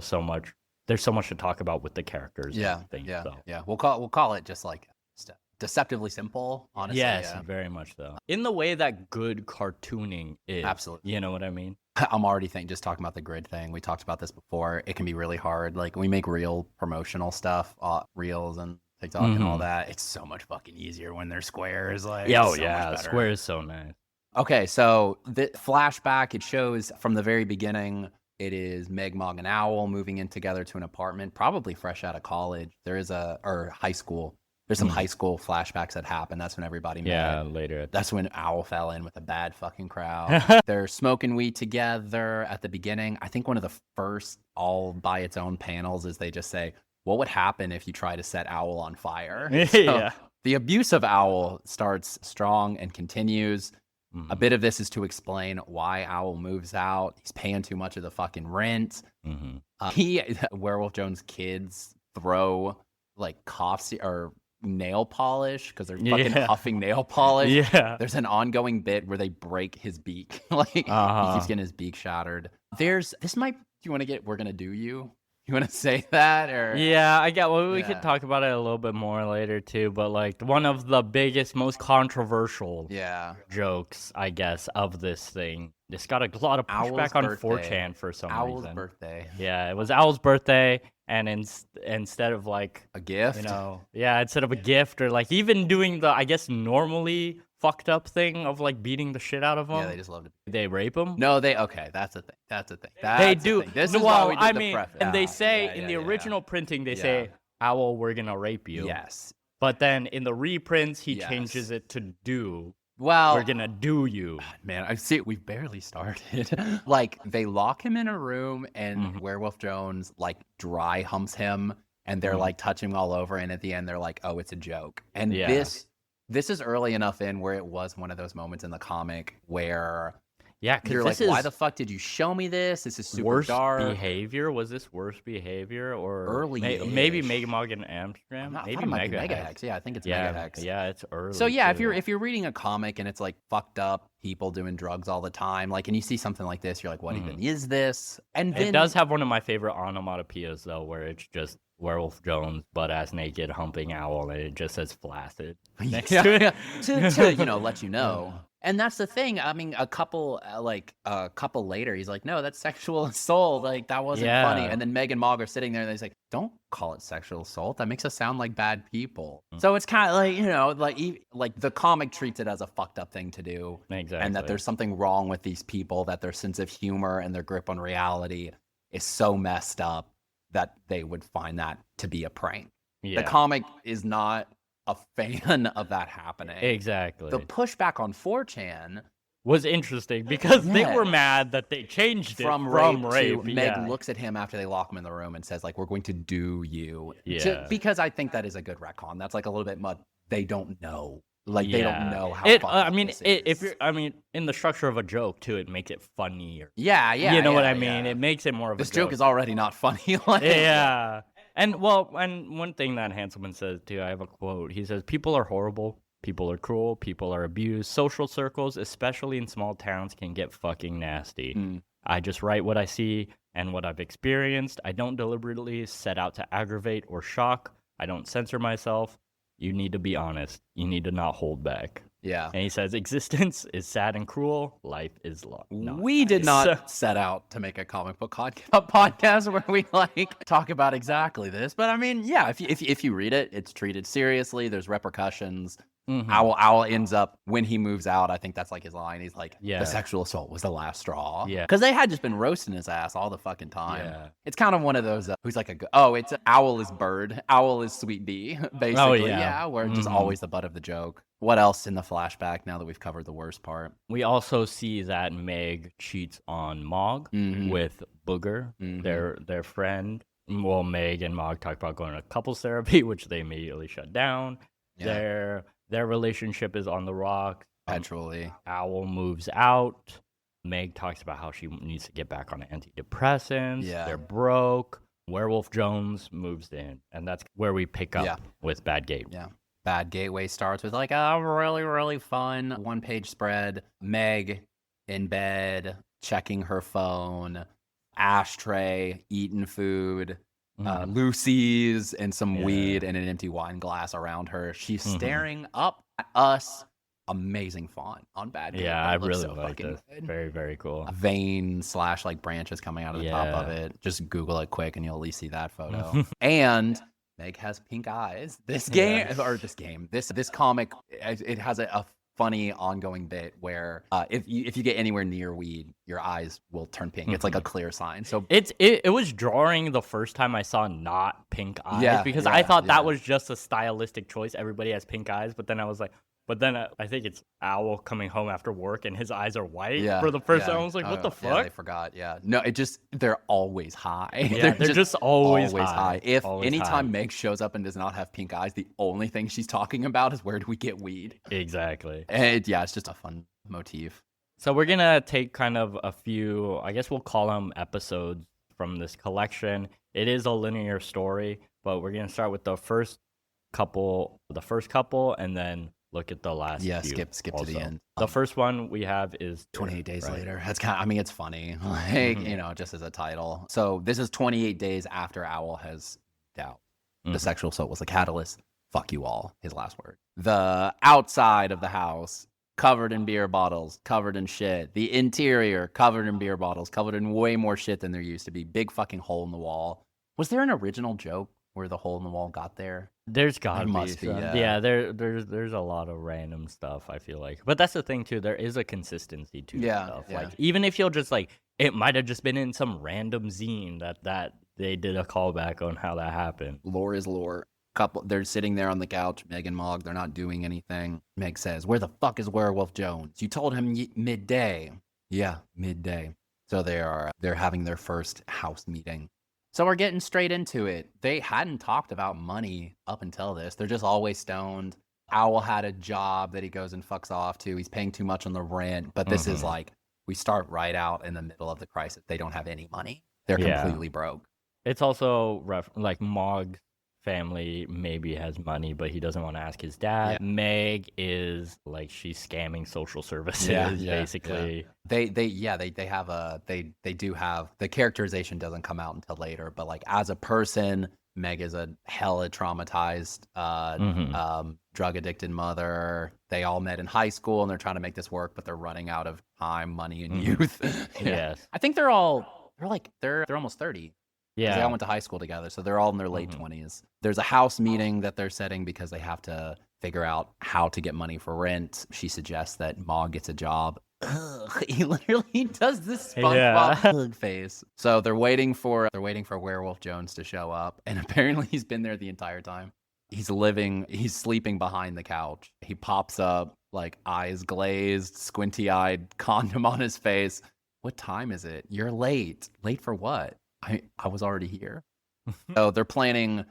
there's so much to talk about with the characters.
Yeah. We'll call it just like deceptively simple. Honestly,
yes, very much so. In the way that good cartooning is.
Absolutely.
You know what I mean?
I'm already just talking about the grid thing. We talked about this before. It can be really hard. Like we make real promotional stuff, reels and TikTok and all that. It's so much fucking easier when they're squares. Like,
square is so nice.
Okay, so the flashback, it shows from the very beginning. It is Megg, Mogg, and Owl moving in together to an apartment, probably fresh out of college. Or high school. There's some high school flashbacks that happen. That's when everybody met.
Yeah, later.
That's when Owl fell in with a bad fucking crowd. They're smoking weed together at the beginning. I think one of the first all by its own panels is they just say, what would happen if you try to set Owl on fire? So the abuse of Owl starts strong and continues. A bit of this is to explain why Owl moves out. He's paying too much of the fucking rent. Werewolf Jones' kids throw like or nail polish because they're fucking huffing nail polish. There's an ongoing bit where they break his beak. Like he keeps getting his beak shattered. We're gonna do you. You want to say that or?
Yeah, I get. Well, we could talk about it a little bit more later too. But like one of the biggest, most controversial jokes, I guess, of this thing. It's got a lot of pushback on 4chan for some reason.
Owl's birthday.
Yeah, it was Owl's birthday, and instead of like
a gift,
instead of a gift or like even doing the, I guess, normally fucked up thing of like beating the shit out of them.
Yeah, they just love to.
They rape them?
No, that's a thing. That's a thing.
They do.
This is why we did the preface.
And they say in the original printing, they say, Owl, we're gonna rape you.
Yes.
But then in the reprints, he
Yes.
changes it to do.
Well,
We're gonna do you.
man, I see. We've barely started. Like they lock him in a room, and Werewolf Jones like dry humps him, and they're like touching him all over. And at the end, they're like, "Oh, it's a joke." And this is early enough in where it was one of those moments in the comic where
Yeah,
you're
because
like, "Why the fuck did you show me this? This is super dark."
behavior. Was this worse behavior or
Early-ish.
maybe Megg, Mogg, and Amsterdam?
I thought
Maybe
it might be
Mega
Mega
Hex.
Hex. Yeah, I think it's
Yeah,
Mega Hex.
yeah, it's early.
So yeah,
too.
if you're reading a comic and it's like fucked up people doing drugs all the time, like, and you see something like this, you're like, what even is this? And then
It does have one of my favorite onomatopoeias though, where it's just Werewolf Jones butt ass naked humping owl, and it just says flaccid next to it.
to let you know. And that's the thing. I mean, a couple later, he's like, "No, that's sexual assault. Like that wasn't funny." And then Megg and Mogg are sitting there, and they're like, "Don't call it sexual assault. That makes us sound like bad people." So it's kind of like the comic treats it as a fucked up thing to do,
Exactly.
and that there's something wrong with these people. That their sense of humor and their grip on reality is so messed up that they would find that to be a prank.
Yeah.
The comic is not a fan of that happening.
Exactly.
The pushback on 4chan
was interesting because they were mad that they changed it
from
rape.
to Megg looks at him after they lock him in the room and says, like, "We're going to do you." Because I think that is a good retcon. That's like a little bit much. They don't know. Like they don't know how.
In the structure of a joke too, it makes it funnier.
Yeah.
You know what I mean? It makes it more of
this
a joke.
Joke is already not funny.
Yeah. And one thing that Hanselmann says too, I have a quote. He says, "People are horrible. People are cruel. People are abused. Social circles, especially in small towns, can get fucking nasty. I just write what I see and what I've experienced. I don't deliberately set out to aggravate or shock. I don't censor myself. You need to be honest. You need to not hold back."
Yeah.
And he says, "Existence is sad and cruel. Life is long."
We did not set out to make a comic book podcast where we like talk about exactly this. But I mean, yeah, if you read it, it's treated seriously. There's repercussions. Owl ends up, when he moves out, I think that's like his line. He's like, "The sexual assault was the last straw." Yeah. Because they had just been roasting his ass all the fucking time. Yeah. It's kind of one of those, who's like it's owl is bird, owl is sweet bee, basically. Oh, yeah. Where just always the butt of the joke. What else in the flashback now that we've covered the worst part?
We also see that Megg cheats on Mogg with Booger, their friend. Well, Megg and Mogg talk about going to couples therapy, which they immediately shut down. Yeah. Their relationship is on the rocks.
Perpetually.
Owl moves out. Megg talks about how she needs to get back on antidepressants. Yeah. They're broke. Werewolf Jones moves in. And that's where we pick up with Bad Gateway.
Yeah. Bad Gateway starts with like a really, really fun one-page spread. Megg in bed, checking her phone, ashtray, eating food. Lucy's and some weed and an empty wine glass around her. She's staring up at us. Amazing font on Bad Gateway.
Yeah, I really like this. Very, very cool.
A vein / like branches coming out of the top of it. Just Google it quick and you'll at least see that photo. And Megg has pink eyes. This comic, it has a funny ongoing bit where if you get anywhere near weed, your eyes will turn pink. It's like a clear sign. So
it was jarring the first time I saw not pink eyes because I thought that was just a stylistic choice. Everybody has pink eyes, but then I was like, I think it's Owl coming home after work and his eyes are white for the first time. I was like, what the fuck?
Yeah, they forgot. Yeah. No, they're always high.
Yeah, they're just always high.
If anytime Megg shows up and does not have pink eyes, the only thing she's talking about is where do we get weed?
Exactly.
And it's just a fun motif.
So we're going to take kind of a few, I guess we'll call them episodes from this collection. It is a linear story, but we're going to start with the first couple, and then look at the last few.
Skip to the end.
The first one we have is
28 days later. That's it's funny, like, just as a title. So this is 28 days after Owl has doubt. The sexual assault was the catalyst. Fuck you all, his last word. The outside of the house, covered in beer bottles, covered in shit. The interior, covered in beer bottles, covered in way more shit than there used to be. Big fucking hole in the wall. Was there an original joke where the hole in the wall got there?
There's gotta be. Yeah, there's a lot of random stuff, I feel like. But that's the thing too, there is a consistency to stuff. Yeah. Like even if you'll just it might have just been in some random zine that they did a callback on how that happened.
Lore is lore. They're sitting there on the couch, Megg and Mogg. They're not doing anything. Megg says, "Where the fuck is Werewolf Jones? You told him midday." Yeah, midday. So they're having their first house meeting. So we're getting straight into it. They hadn't talked about money up until this. They're just always stoned. Owl had a job that he goes and fucks off to. He's paying too much on the rent. But this is like, we start right out in the middle of the crisis. They don't have any money. They're completely broke.
It's also like Mogg's family maybe has money, but he doesn't want to ask his dad.
Yeah.
Megg is like, she's scamming social services, basically.
They do have, the characterization doesn't come out until later, but like as a person, Megg is a hella traumatized, drug addicted mother. They all met in high school and they're trying to make this work, but they're running out of time, money, and youth.
Yes.
I think they're almost 30.
Yeah.
They all went to high school together, so they're all in their late 20s. There's a house meeting that they're setting because they have to figure out how to get money for rent. She suggests that Mogg gets a job. Ugh, he literally does this SpongeBob face. So they're waiting for Werewolf Jones to show up, and apparently he's been there the entire time. He's sleeping behind the couch. He pops up, like eyes glazed, squinty-eyed, condom on his face. What time is it? You're late. Late for what? I was already here. So they're planning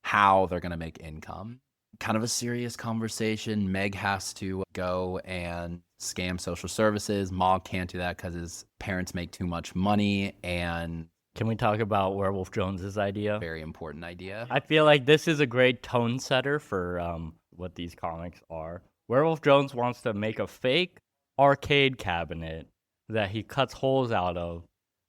how they're going to make income. Kind of a serious conversation. Megg has to go and scam social services. Mogg can't do that because his parents make too much money. And
can we talk about Werewolf Jones's idea?
Very important idea.
I feel like this is a great tone setter for what these comics are. Werewolf Jones wants to make a fake arcade cabinet that he cuts holes out of,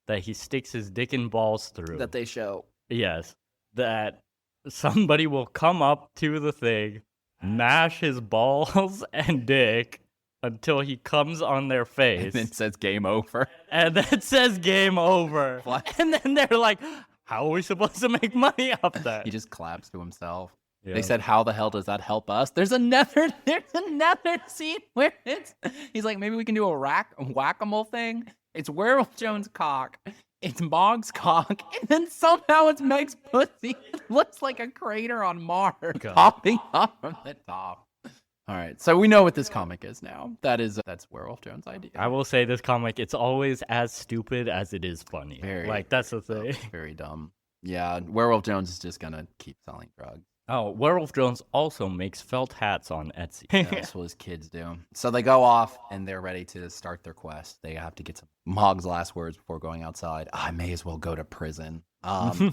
that he sticks his dick and balls through.
That they show.
Yes. That somebody will come up to the thing, mash his balls and dick until he comes on their face.
And then it says game over.
And then it says game over.
What?
And then they're like, how are we supposed to make money off that?
He just claps to himself.
Yeah.
They said, how the hell does that help us? There's another scene where he's like, maybe we can do a whack-a-mole thing. It's Werewolf Jones' cock. It's Mogg's cock. And then somehow it's Meg's pussy. It looks like a crater on Mars popping up from the top. All right. So we know what this comic is now. That's Werewolf Jones' idea.
I will say this comic, it's always as stupid as it is funny. That's the thing.
Very dumb. Yeah. Werewolf Jones is just going to keep selling drugs.
Oh, Werewolf Jones also makes felt hats on Etsy.
That's what his kids do. So they go off and they're ready to start their quest. They have to get some Mogg's last words before going outside. I may as well go to prison.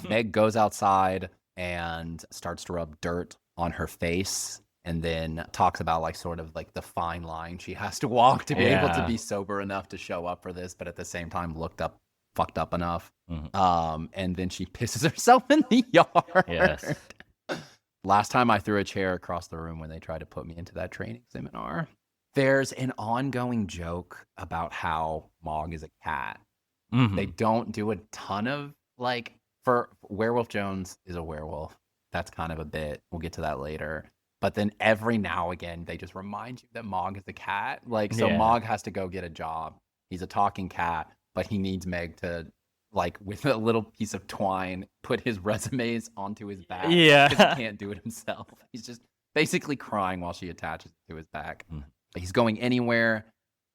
Megg goes outside and starts to rub dirt on her face and then talks about like sort of like the fine line she has to walk to be able to be sober enough to show up for this, but at the same time fucked up enough. And then she pisses herself in the yard.
Yes.
Last time I threw a chair across the room when they tried to put me into that training seminar. There's an ongoing joke about how Mogg is a cat. They don't do a ton of, like, for Werewolf Jones is a werewolf. That's kind of a bit. We'll get to that later. But then every now and again, they just remind you that Mogg is a cat. Like, so Mogg has to go get a job. He's a talking cat, but he needs Megg to, like, with a little piece of twine, put his resumes onto his back.
Yeah.
Because he can't do it himself. He's just basically crying while she attaches it to his back. He's going anywhere.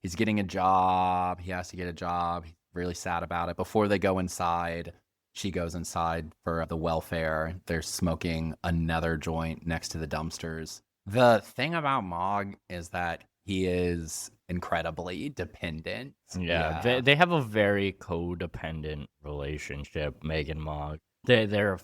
He's getting a job. He has to get a job. He's really sad about it. Before they go inside, she goes inside for the welfare. They're smoking another joint next to the dumpsters. The thing about Mogg is that he is incredibly dependent.
Yeah. They have a very codependent relationship, Megg and Mogg. They're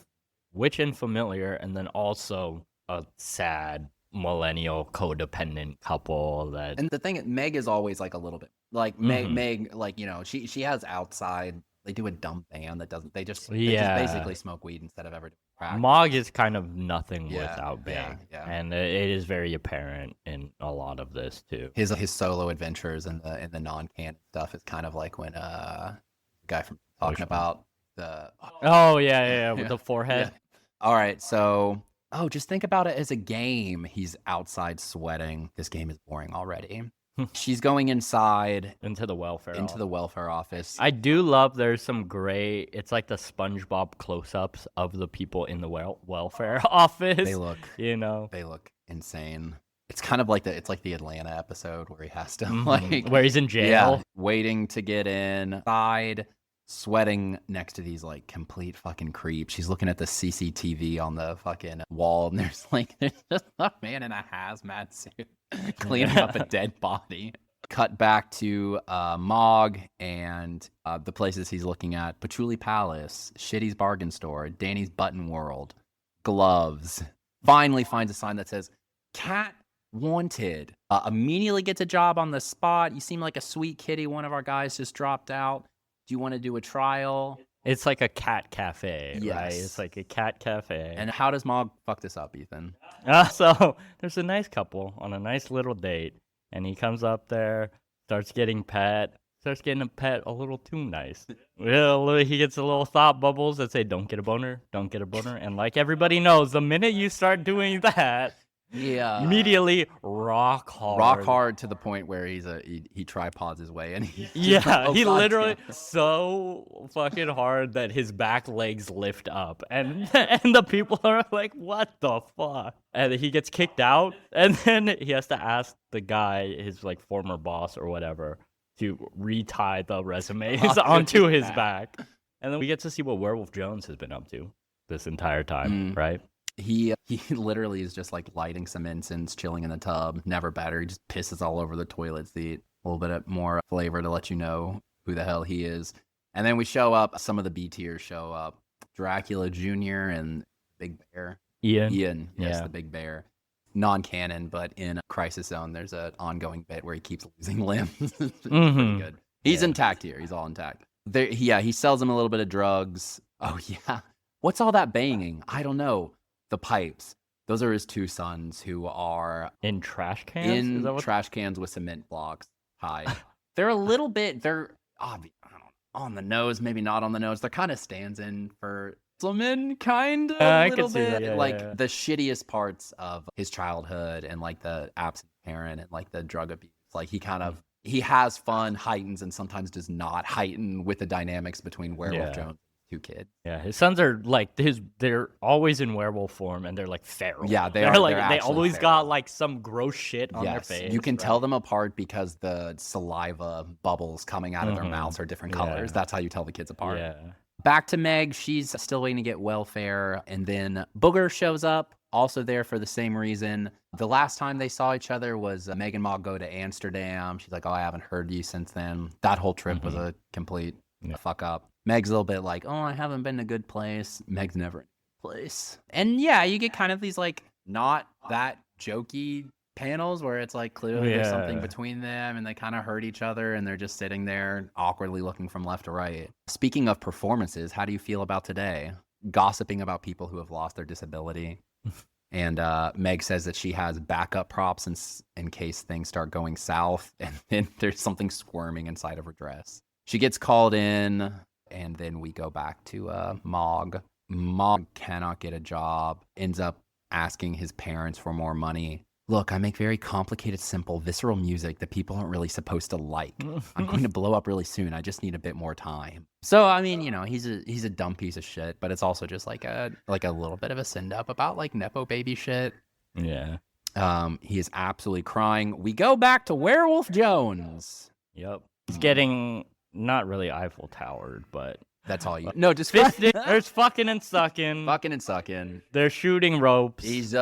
witch and familiar, and then also a sad millennial codependent couple that.
And the thing, Megg is always like a little bit like Megg, like, you know, she has outside. They do a dumb band that doesn't. They just basically smoke weed instead of ever doing crack.
Mogg is kind of nothing without Megg, and it is very apparent in a lot of this too.
His solo adventures and the non-canon stuff is kind of like when the guy from talking about the
with the forehead.
Yeah. All right, so just think about it as a game. He's outside sweating. This game is boring already. She's going inside
Into the welfare
into the
office.
welfare office.
I do love there's some great, it's like the SpongeBob close-ups of the people in the welfare office.
They look
You know,
insane. It's kind of like it's like the Atlanta episode where he has to
where he's in jail.
yeah, waiting to get inside, sweating next to these like complete fucking creeps. She's looking at the CCTV on the fucking wall, and there's just a man in a hazmat suit cleaning up a dead body. Cut back to Mogg and the places he's looking at: Patchouli Palace, Shitty's Bargain Store, Danny's Button World, Gloves. Finally finds a sign that says "Cat Wanted." Immediately gets a job on the spot. You seem like a sweet kitty. One of our guys just dropped out. Do you want to do a trial?
It's like a cat cafe, right?
Yes.
It's like a cat cafe.
And how does Mogg fuck this up, Ethan?
So there's a nice couple on a nice little date, and he comes up there, starts getting a pet a little too nice. Well, he gets a little thought bubbles that say, don't get a boner, don't get a boner. And like everybody knows, the minute you start doing that,
Yeah.
immediately rock hard.
Rock hard to the point where he tripods his way, and he
He literally so fucking hard that his back legs lift up, and the people are like, "What the fuck?" And he gets kicked out, and then he has to ask the guy, his like former boss or whatever, to retie the resumes onto his back. And then we get to see what Werewolf Jones has been up to this entire time, right?
He literally is just like lighting some incense, chilling in the tub, never better. He just pisses all over the toilet seat. A little bit more flavor to let you know who the hell he is. And then we show up, some of the B tiers show up. Dracula Jr. and Big Bear. Ian, yes, the Big Bear. Non-canon, but in Crisis Zone, there's an ongoing bit where he keeps losing limbs. It's pretty good. He's intact here. He's all intact. He sells him a little bit of drugs. Oh, yeah. What's all that banging? I don't know. The pipes. Those are his two sons who are
in trash cans.
Trash cans with cement blocks. They're a little bit. They're obvious. I don't know, on the nose, maybe not on the nose. They're kind of stands in for Hanselmann, kind of a little bit. The shittiest parts of his childhood and like the absent parent and like the drug abuse. Like he has fun, heightens, and sometimes does not heighten with the dynamics between Werewolf Jones. Two kids.
Yeah, his sons are like they're always in werewolf form, and they're like feral.
Yeah, they
always
feral.
got like some gross shit on their face.
You can tell them apart because the saliva bubbles coming out of their mouths are different colors. That's how you tell the kids apart.
Yeah.
Back to Megg. She's still waiting to get welfare, and then Booger shows up, also there for the same reason. The last time they saw each other was Megg and Mogg go to Amsterdam. She's like, "Oh, I haven't heard you since then." That whole trip was a complete fuck up. Megg's a little bit like, "Oh, I haven't been to a good place." Megg's never in a good place. And yeah, you get kind of these like not that jokey panels where it's like clearly there's something between them and they kind of hurt each other and they're just sitting there awkwardly looking from left to right. Speaking of performances, how do you feel about today? Gossiping about people who have lost their disability. And Megg says that she has backup props in case things start going south and then there's something squirming inside of her dress. She gets called in. And then we go back to Mogg. Mogg cannot get a job, ends up asking his parents for more money. "Look, I make very complicated, simple, visceral music that people aren't really supposed to like. I'm going to blow up really soon. I just need a bit more time." So, I mean, you know, he's a dumb piece of shit, but it's also just like a little bit of a send up about like Nepo baby shit.
Yeah.
He is absolutely crying. We go back to Werewolf Jones.
Yep. He's getting not really Eiffel Towered, but
that's all you. No, just
fisting. There's fucking and sucking.
They're
shooting ropes.
He's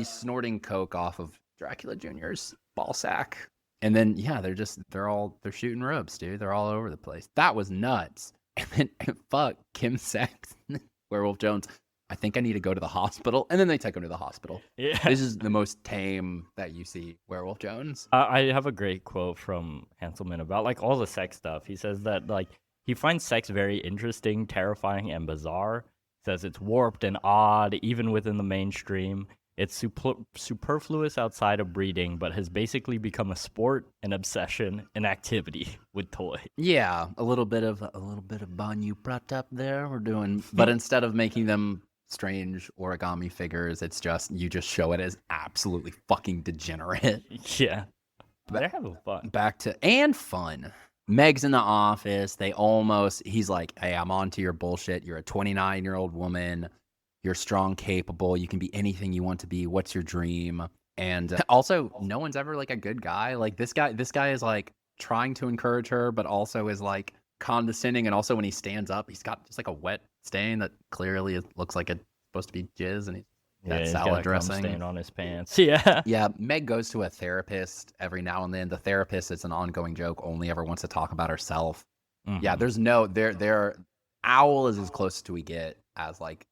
snorting coke off of Dracula Jr.'s ball sack, and then they're shooting ropes, dude. They're all over the place. That was nuts. And then fuck Kim Saxon, Werewolf Jones. "I think I need to go to the hospital," and then they take him to the hospital.
Yeah.
This is the most tame that you see Werewolf Jones.
I have a great quote from Hanselmann about like all the sex stuff. He says that like he finds sex very interesting, terrifying, and bizarre. He says it's warped and odd, even within the mainstream. It's superfluous outside of breeding, but has basically become a sport, an obsession, an activity with toys.
Yeah, a little bit of Banyu brought up there. We're doing, but instead of making them strange origami figures, it's just you just show it as absolutely fucking degenerate.
Yeah. They're having fun.
Back to and fun. Meg's in the office. He's like, hey, I'm on to your bullshit. You're a 29-year-old woman. You're strong, capable. You can be anything you want to be. What's your dream? And also, no one's ever like a good guy. Like this guy is like trying to encourage her, but also is like condescending. And also when he stands up, he's got just like a wet stain that clearly looks like it's supposed to be jizz, and he's got salad dressing
stain on his pants. Yeah.
Yeah, Megg goes to a therapist every now and then. The therapist, it's an ongoing joke, only ever wants to talk about herself. Yeah, there's no there. Owl is as close to we get as like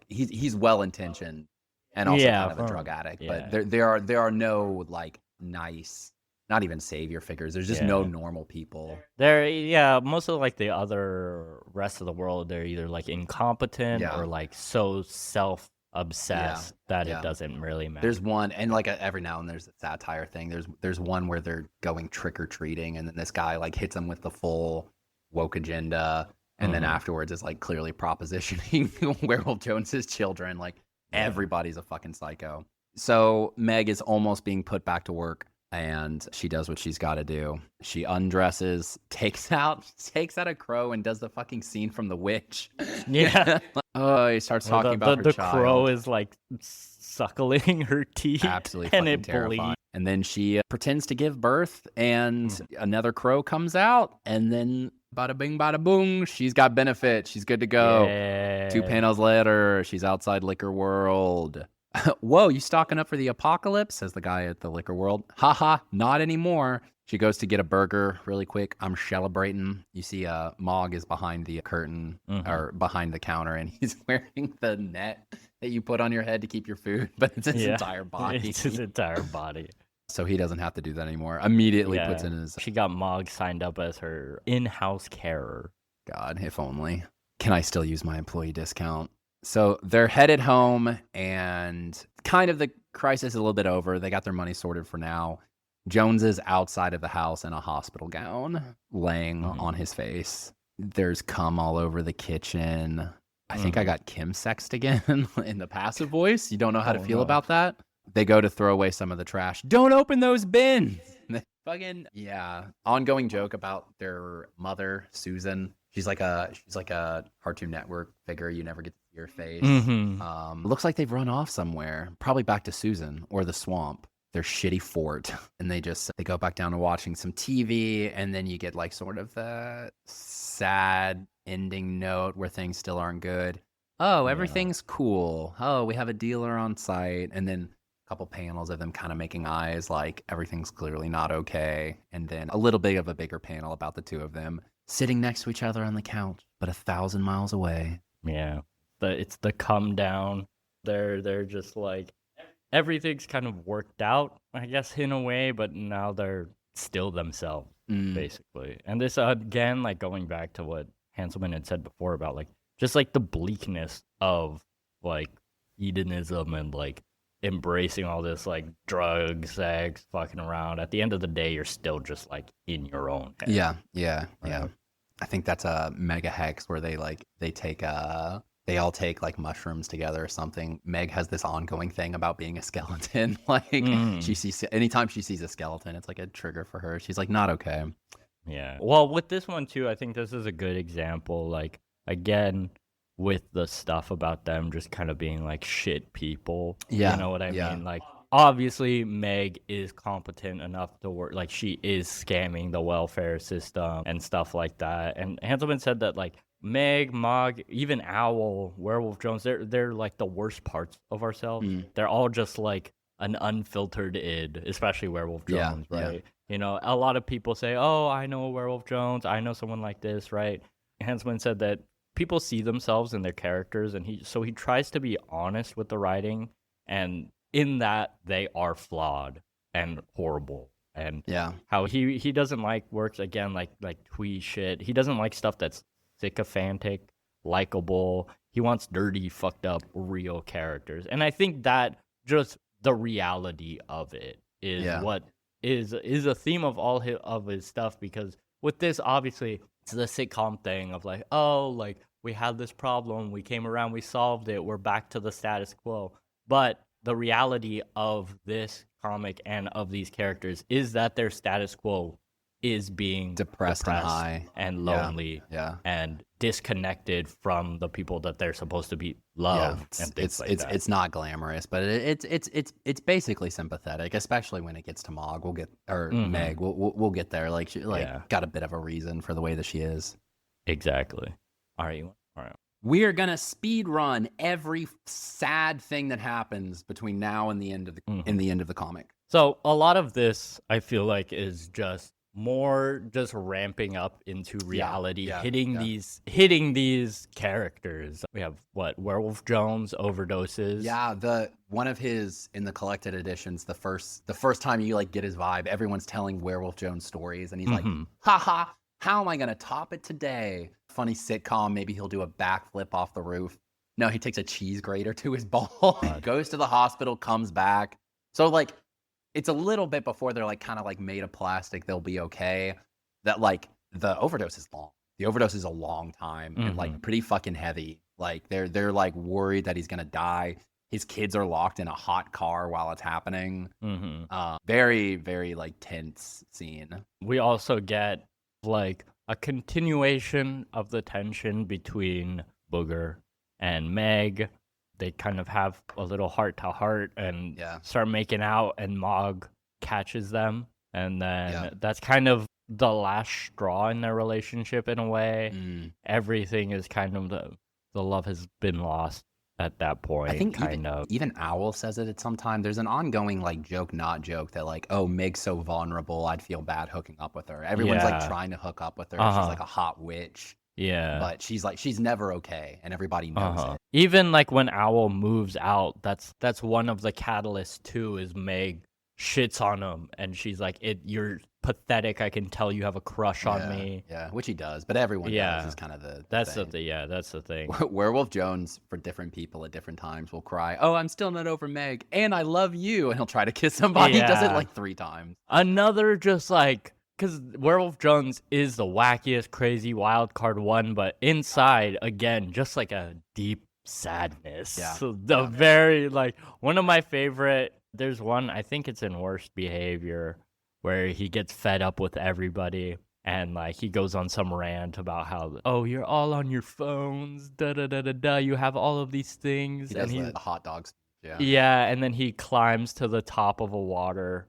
he's well intentioned and also kind of a drug addict. But there are no like nice, not even savior figures. There's just no normal people.
Most of like the other rest of the world, they're either like incompetent or like so self-obsessed that it doesn't really matter.
There's one, and like every now and then there's a satire thing. There's one where they're going trick-or-treating, and then this guy like hits them with the full woke agenda, and then afterwards is like clearly propositioning Werewolf Jones's children. Like everybody's a fucking psycho. So Megg is almost being put back to work, and she does what she's got to do. She undresses, takes out a crow, and does the fucking scene from The Witch.
Yeah.
He starts talking about her
the
child.
crow is like suckling her teeth.
Absolutely
and
fucking
it
terrifying.
bleeds.
And then she pretends to give birth, and another crow comes out, and then bada bing, bada boom, she's got benefit. She's good to go.
Yeah.
2 panels later, she's outside Liquor World. Whoa, you stocking up for the apocalypse? Says the guy at the Liquor World. Haha, not anymore. She goes to get a burger really quick. I'm celebrating. You see Mogg is behind the curtain or behind the counter, and he's wearing the net that you put on your head to keep your food, but it's his entire body.
It's his entire body.
So he doesn't have to do that anymore. Immediately puts in his...
She got Mogg signed up as her in-house carer.
God, if only. Can I still use my employee discount? So they're headed home, and kind of the crisis is a little bit over. They got their money sorted for now. Jones is outside of the house in a hospital gown, laying on his face. There's cum all over the kitchen. I think I got Kim sexed again in the passive voice. You don't know how to feel about that? They go to throw away some of the trash. Don't open those bins! Fucking, ongoing joke about their mother, Susan. She's like a Cartoon Network figure. You never get to see her face. Looks like they've run off somewhere. Probably back to Susan or the swamp. Their shitty fort. And they go back down to watching some TV. And then you get like sort of the sad ending note where things still aren't good. Oh, everything's cool. Oh, we have a dealer on site. And then a couple panels of them kind of making eyes like everything's clearly not okay. And then a little bit of a bigger panel about the two of them sitting next to each other on the couch, but 1,000 miles away.
Yeah. It's the come down. They're just like, everything's kind of worked out, I guess, in a way, but now they're still themselves, basically. And this, again, like going back to what Hanselmann had said before about like, just like the bleakness of like hedonism and like embracing all this like drugs, sex, fucking around. At the end of the day, you're still just like in your own head.
Yeah. I think that's a mega hex where they they all take like mushrooms together or something. Megg has this ongoing thing about being a skeleton. Like she sees, anytime she sees a skeleton, it's like a trigger for her. She's like, not okay.
Yeah. Well, with this one too, I think this is a good example. Like, again, with the stuff about them just kind of being like shit people.
Yeah.
You know what I mean? Like, obviously, Megg is competent enough to work. Like, she is scamming the welfare system and stuff like that. And Hanselmann said that like Megg, Mogg, even Owl, Werewolf Jones, they're like the worst parts of ourselves. They're all just like an unfiltered id, especially Werewolf Jones, right? Yeah. You know, a lot of people say, oh, I know a Werewolf Jones, I know someone like this, right? Hanselmann said that people see themselves in their characters, and he tries to be honest with the writing, and in that they are flawed and horrible. And how he doesn't like works again like twee shit. He doesn't like stuff that's sycophantic, likable. He wants dirty, fucked up, real characters. And I think that just the reality of it is what is a theme of all of his stuff, because with this, obviously, it's the sitcom thing of like, oh, like we had this problem, we came around, we solved it, we're back to the status quo. But the reality of this comic and of these characters is that their status quo is being
Depressed and high.
and
Yeah,
lonely
yeah.
and disconnected from the people that they're supposed to be
Yeah,
love and things like that.
it's not glamorous, but it's basically sympathetic, especially when it gets to Mogg. We'll get or
Mhm.
Meg. We'll get there. Like she
Yeah.
got a bit of a reason for the way that she is.
Exactly. All right, all right.
We are gonna speed run every sad thing that happens between now and the end of the end of the comic.
So a lot of this, I feel like, is just more just ramping up into reality, hitting these characters. We have Werewolf Jones overdoses.
Yeah, one of his in the collected editions, the first time you like get his vibe, everyone's telling Werewolf Jones stories, and he's like, haha, how am I gonna top it today? Funny sitcom, maybe he'll do a backflip off the roof. No, he takes a cheese grater to his ball, goes to the hospital, comes back. So like it's a little bit before they're like kind of like made of plastic, they'll be okay. That like the overdose is long. The overdose is a long time and like pretty fucking heavy. Like they're like worried that he's gonna die. His kids are locked in a hot car while it's happening. Very, very like tense scene.
We also get like a continuation of the tension between Booger and Megg. They kind of have a little heart to heart and start making out, and Mogg catches them. And then that's kind of the last straw in their relationship in a way. Everything is kind of the love has been lost at that point.
I think even Owl says it at some time. There's an ongoing like joke, not joke, that like, oh, Meg's so vulnerable, I'd feel bad hooking up with her. Everyone's like trying to hook up with her. She's like a hot witch.
Yeah.
But she's never okay, and everybody knows it.
Even like when Owl moves out, that's one of the catalysts too, is Megg shits on him and she's like, you're pathetic, I can tell you have a crush on me.
Yeah, which he does, but everyone does is kind of the
that's
thing.
That's the thing.
Werewolf Jones, for different people at different times, will cry, oh, I'm still not over Megg, and I love you, and he'll try to kiss somebody. He does it like 3 times.
Another just like, because Werewolf Jones is the wackiest, crazy wild card one, but inside, again, just like a deep sadness.
Yeah.
So very, like, one of my favorite, there's one, I think it's in Worst Behavior, where he gets fed up with everybody, and, like, he goes on some rant about how, oh, you're all on your phones, da-da-da-da-da, you have all of these things.
He does the hot dogs.
Yeah, and then he climbs to the top of a water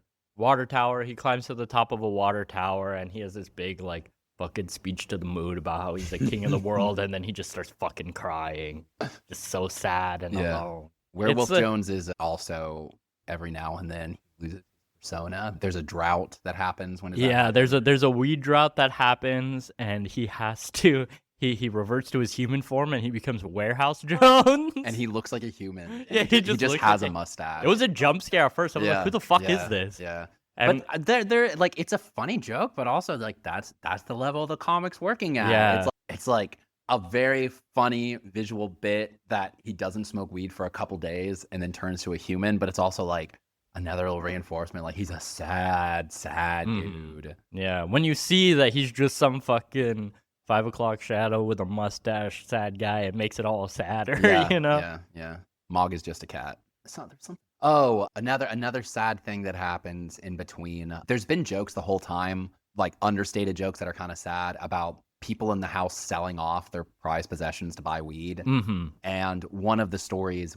tower. He climbs to the top of a water tower, and he has this big like fucking speech to the mood about how he's the king of the world, and then he just starts fucking crying, just so sad and alone.
Werewolf Jones is also every now and then he loses persona. There's a drought that happens when
there's a weed drought that happens, and he has to. He reverts to his human form and he becomes Warehouse Jones.
And he looks like a human.
Yeah, he just
has a mustache.
It was a jump scare at first. I was like, who the fuck is this?
Yeah.
And
but they're like, it's a funny joke, but also like that's the level the comic's working at.
Yeah.
It's like a very funny visual bit that he doesn't smoke weed for a couple days and then turns to a human, but it's also like another little reinforcement, like he's a sad dude.
Yeah, when you see that he's just some fucking 5 o'clock shadow with a mustache, sad guy, it makes it all sadder, you know?
Yeah. Mogg is just a cat. Oh, another sad thing that happens in between. There's been jokes the whole time, like understated jokes that are kind of sad about people in the house selling off their prized possessions to buy weed. And one of the stories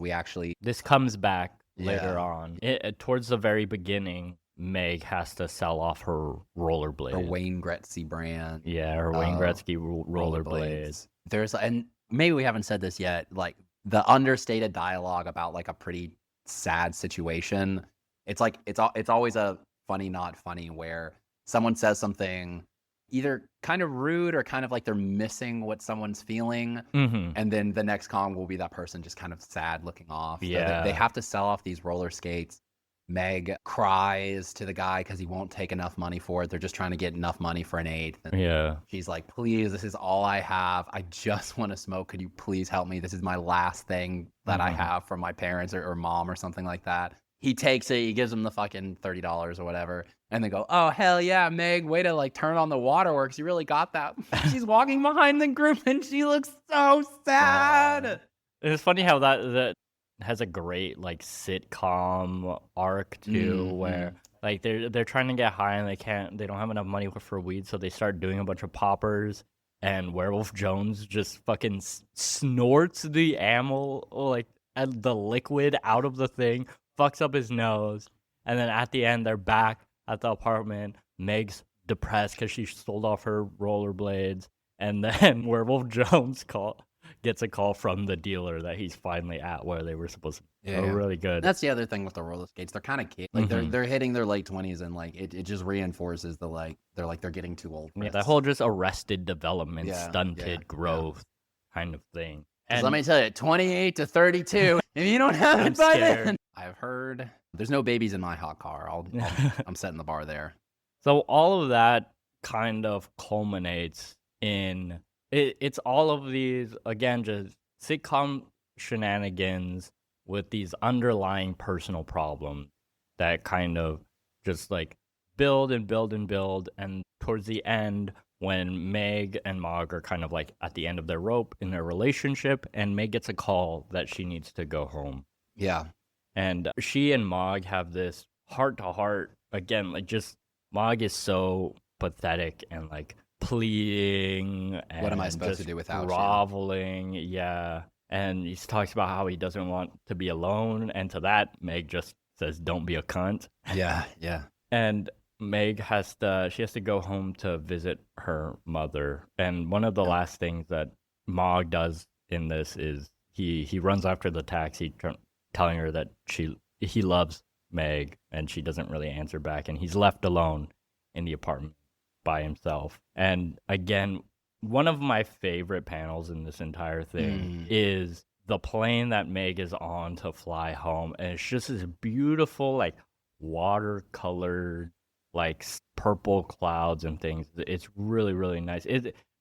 this comes back later on. Towards the very beginning, Megg has to sell off her rollerblade.
Her Wayne Gretzky brand.
Yeah, her Wayne Gretzky rollerblades.
And maybe we haven't said this yet, like the understated dialogue about like a pretty sad situation. It's like it's always a funny, not funny, where someone says something either kind of rude or kind of like they're missing what someone's feeling. And then the next column will be that person just kind of sad looking off.
Yeah.
So they have to sell off these roller skates. Megg cries to the guy because he won't take enough money for it. They're just trying to get enough money for an eighth. And she's like, please, this is all I have. I just want to smoke. Could you please help me? This is my last thing that I have from my parents or mom or something like that. He takes it. He gives him the fucking $30 or whatever. And they go, oh, hell yeah, Megg, way to like turn on the waterworks. You really got that. She's walking behind the group and she looks so sad.
It's funny how that has a great like sitcom arc too, where like they're trying to get high and they don't have enough money for weed, so they start doing a bunch of poppers. And Werewolf Jones just fucking snorts the amyl, like the liquid out of the thing, fucks up his nose, and then at the end they're back at the apartment. Meg's depressed because she sold off her rollerblades, and then Werewolf Jones gets a call from the dealer that he's finally at where they were supposed to be.
Yeah.
Really good.
That's the other thing with the roller skates. They're kind of kids. Like they're hitting their late 20s, and like it just reinforces the like they're getting too old.
Yeah, that whole just arrested development, stunted growth kind of thing.
And let me tell you, 28 to 32, if you don't have it by then. I've heard there's no babies in my hot car. I'm setting the bar there.
So all of that kind of culminates in it's all of these, again, just sitcom shenanigans with these underlying personal problems that kind of just like build and build and build. And towards the end, when Megg and Mogg are kind of like at the end of their rope in their relationship, and Megg gets a call that she needs to go home.
Yeah.
And she and Mogg have this heart to heart. Again, like just Mogg is so pathetic and like pleading and
what am I supposed to do without
groveling, yeah. And he talks about how he doesn't want to be alone, and to that Megg just says, "Don't be a cunt."
Yeah.
And Megg has to go home to visit her mother. And one of the last things that Mogg does in this is he runs after the taxi, telling her that he loves Megg, and she doesn't really answer back, and he's left alone in the apartment by himself. And again, one of my favorite panels in this entire thing is the plane that Megg is on to fly home, and it's just this beautiful like watercolored like purple clouds and things. It's really, really nice.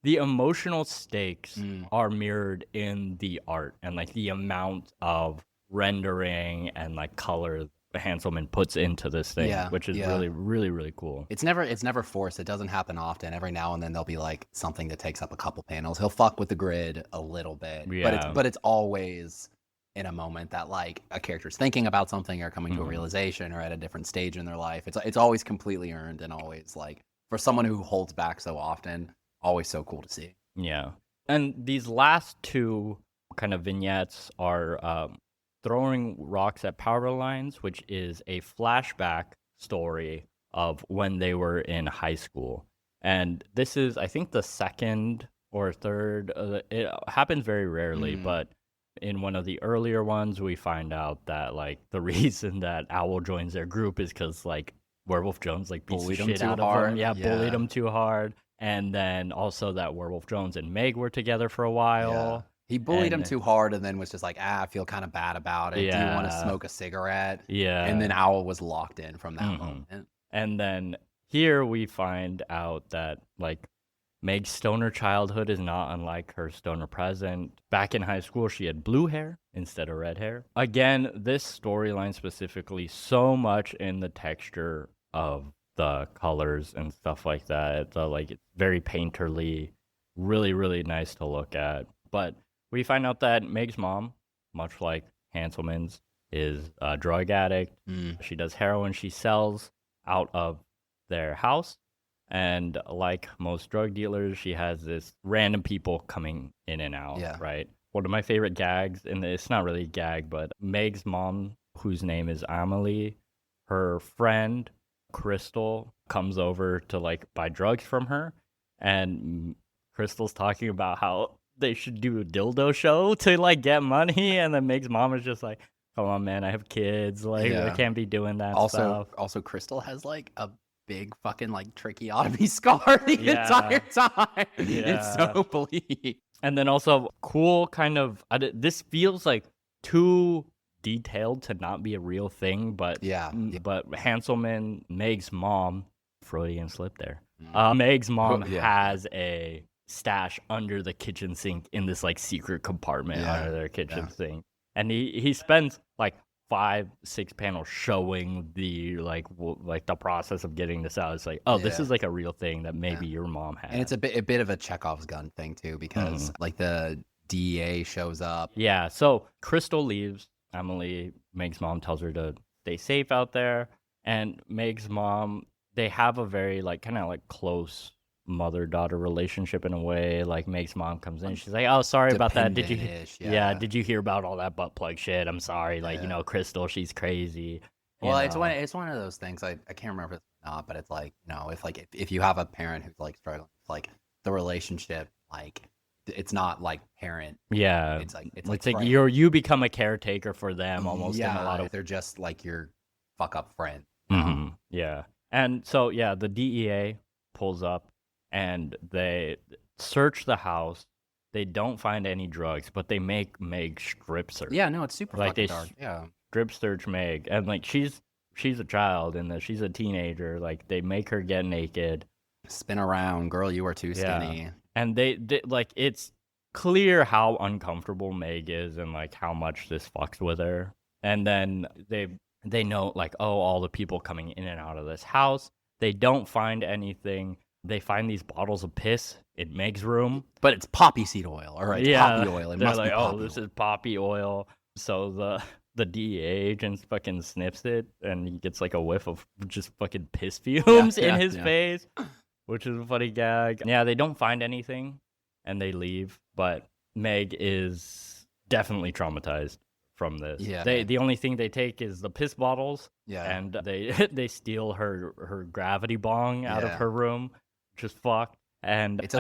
The emotional stakes are mirrored in the art, and like the amount of rendering and like color Hanselmann puts into this thing, which is really, really, really cool.
It's never forced. It doesn't happen often. Every now and then there'll be like something that takes up a couple panels. He'll fuck with the grid a little bit, but it's always in a moment that like a character's thinking about something or coming to a realization or at a different stage in their life. It's always completely earned, and always like for someone who holds back so often, always so cool to see.
Yeah. And these last two kind of vignettes are Throwing Rocks at Power Lines, which is a flashback story of when they were in high school. And this is, I think, the second or third. It happens very rarely, but in one of the earlier ones, we find out that like the reason that Owl joins their group is because like Werewolf Jones like beats the shit out of him. Yeah, bullied him too hard. And then also that Werewolf Jones and Megg were together for a while.
Yeah. He bullied him too hard, and then was just like, I feel kind of bad about it. Do you want to smoke a cigarette?
Yeah.
And then Owl was locked in from that moment.
And then here we find out that like Megg's stoner childhood is not unlike her stoner present. Back in high school, she had blue hair instead of red hair. Again, this storyline specifically, so much in the texture of the colors and stuff like that. It's very painterly, really, really nice to look at. But we find out that Megg's mom, much like Hanselmann's, is a drug addict. She does heroin. She sells out of their house. And like most drug dealers, she has this random people coming in and out, right? One of my favorite gags, and it's not really a gag, but Megg's mom, whose name is Amelie, her friend, Crystal, comes over to like buy drugs from her. And Crystal's talking about how they should do a dildo show to like get money, and then Megg's mom is just like, "Come on, man, I have kids. Like, I can't be doing that stuff."
Also, Crystal has like a big fucking like tracheotomy scar the entire time. It's so bleak.
And then also cool kind of. This feels like too detailed to not be a real thing, but but Hanselmann, Megg's mom, Freudian slip there. Megg's mom has a stash under the kitchen sink in this like secret compartment under their kitchen sink, and he spends like 5-6 panels showing the like the process of getting this out. It's like, oh, this is like a real thing that maybe your mom had.
And it's a bit of a Chekhov's gun thing too, because like the DEA shows up.
So Crystal leaves Emily, Meg's mom, tells her to stay safe out there. And Meg's mom, they have a very like kind of like close mother-daughter relationship in a way. Like Meg's mom comes in, she's like, "Oh, sorry about that. Did you
Dependent-ish,
yeah, did you hear about all that butt plug shit? I'm sorry. Like,
Yeah.
Crystal, she's crazy."
Well, it's one of those things. I can't remember if it's not, but it's like, if you have a parent who's like struggling, it's like the relationship, like it's not like parent.
Yeah.
It's like
friend. You become a caretaker for them almost in a lot of
they're just like your fuck up friend.
Yeah. And so the DEA pulls up and they search the house. They don't find any drugs, but they make Megg strip search.
Yeah, no, it's super
like
fucking
they
dark. Yeah.
strip search Megg, and like she's a child and she's a teenager. Like they make her get naked,
spin around, girl, you are too skinny.
And they like it's clear how uncomfortable Megg is and like how much this fucks with her. And then they note like, oh, all the people coming in and out of this house. They don't find anything. They find these bottles of piss in Meg's room,
but it's poppy seed oil. All right, poppy oil. It must be poppy
this is poppy oil. So the DEA agent fucking sniffs it, and he gets like a whiff of just fucking piss fumes in his face, which is a funny gag. Yeah, they don't find anything, and they leave. But Megg is definitely traumatized from this. Yeah, the only thing they take is the piss bottles. Yeah, and they steal her gravity bong out of her room, which is fucked. And it's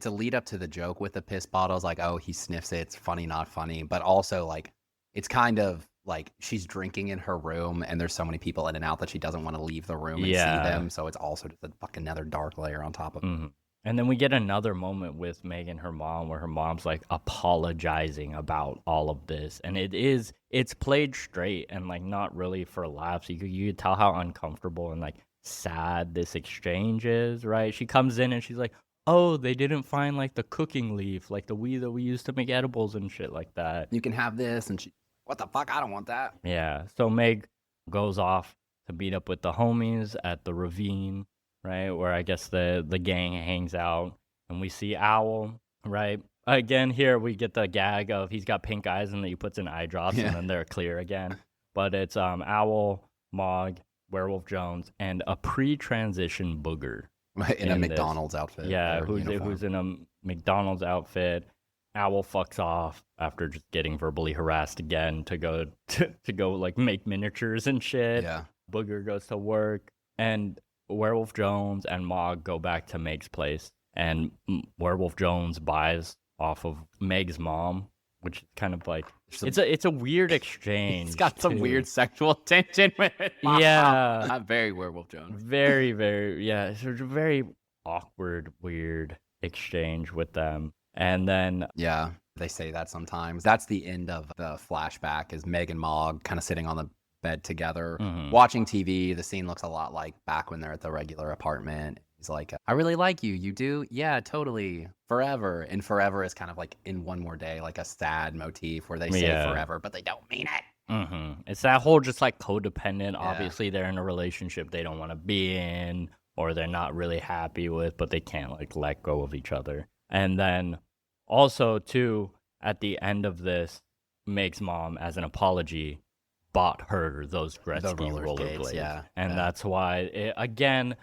a
lead up to the joke with the piss bottles, like, oh, he sniffs it, it's funny, not funny, but also like it's kind of like she's drinking in her room and there's so many people in and out that she doesn't want to leave the room and see them, so it's also just a fucking another dark layer on top of it.
And then we get another moment with Megg and her mom where her mom's like apologizing about all of this, and it's played straight and like not really for laughs. You could tell how uncomfortable and like sad this exchange is, right? She comes in and she's like, oh, they didn't find like the cooking leaf, like the weed that we used to make edibles and shit like that.
You can have this. And she, what the fuck? I don't want that.
Yeah. So Megg goes off to meet up with the homies at the ravine, right? Where I guess the gang hangs out. And we see Owl, right? Again, here we get the gag of he's got pink eyes and then he puts in eye drops and then they're clear again. But it's Owl, Mogg, Werewolf Jones, and a pre-transition Booger.
In a McDonald's outfit.
Yeah, who's in a McDonald's outfit. Owl fucks off after just getting verbally harassed again to go like make miniatures and shit.
Yeah.
Booger goes to work, and Werewolf Jones and Mogg go back to Meg's place, and Werewolf Jones buys off of Meg's mom, which is kind of like it's a weird exchange.
It's got some weird sexual tension with it.
Yeah.
Not very Werewolf Jones.
Very, very, it's a very awkward, weird exchange with them. And then
they say that sometimes. That's the end of the flashback, is Megg and Mogg kind of sitting on the bed together, watching TV. The scene looks a lot like back when they're at the regular apartment. He's like, I really like you. You do? Yeah, totally. Forever. And forever is kind of like in One More Day, like a sad motif where they say forever, but they don't mean it.
It's that whole just like codependent. Obviously, they're in a relationship they don't want to be in, or they're not really happy with, but they can't like let go of each other. And then also, too, at the end of this, Meg's mom, as an apology, bought her those Gretzky rollerblades.
Yeah.
And that's why, again,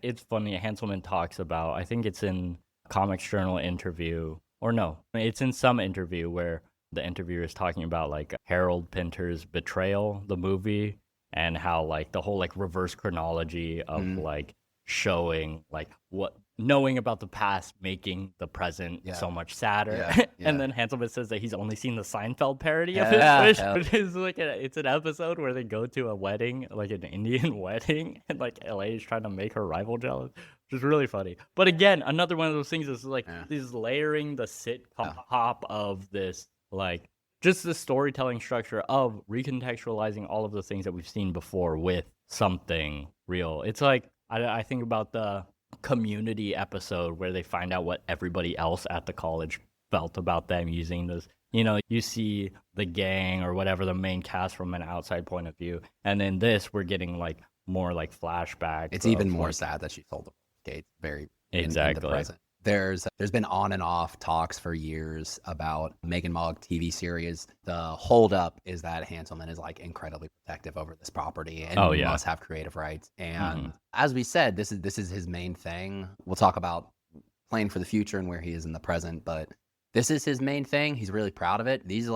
it's funny. Hanselmann talks about, I think it's in Comics Journal interview, or no, it's in some interview where the interviewer is talking about like Harold Pinter's Betrayal, the movie, and how like the whole like reverse chronology of like showing like what knowing about the past making the present so much sadder. And then Hanselmann says that he's only seen the Seinfeld parody of his wish, which is like it's an episode where they go to a wedding, like an Indian wedding, and like LA is trying to make her rival jealous, which is really funny. But again, another one of those things is like this layering the sitcom hop of this, like just the storytelling structure of recontextualizing all of the things that we've seen before with something real. It's like I think about the Community episode where they find out what everybody else at the college felt about them using this. You know, you see the gang or whatever, the main cast from an outside point of view. And then this, we're getting like more like flashbacks.
It's even more sad that she sold the skates very in the present. There's been on and off talks for years about Megg and Mogg TV series. The holdup is that Hanselmann is like incredibly protective over this property and
Oh, yeah.
must have creative rights. And
Mhm.
as we said, this is his main thing. We'll talk about playing for the future and where he is in the present, but this is his main thing. He's really proud of it. These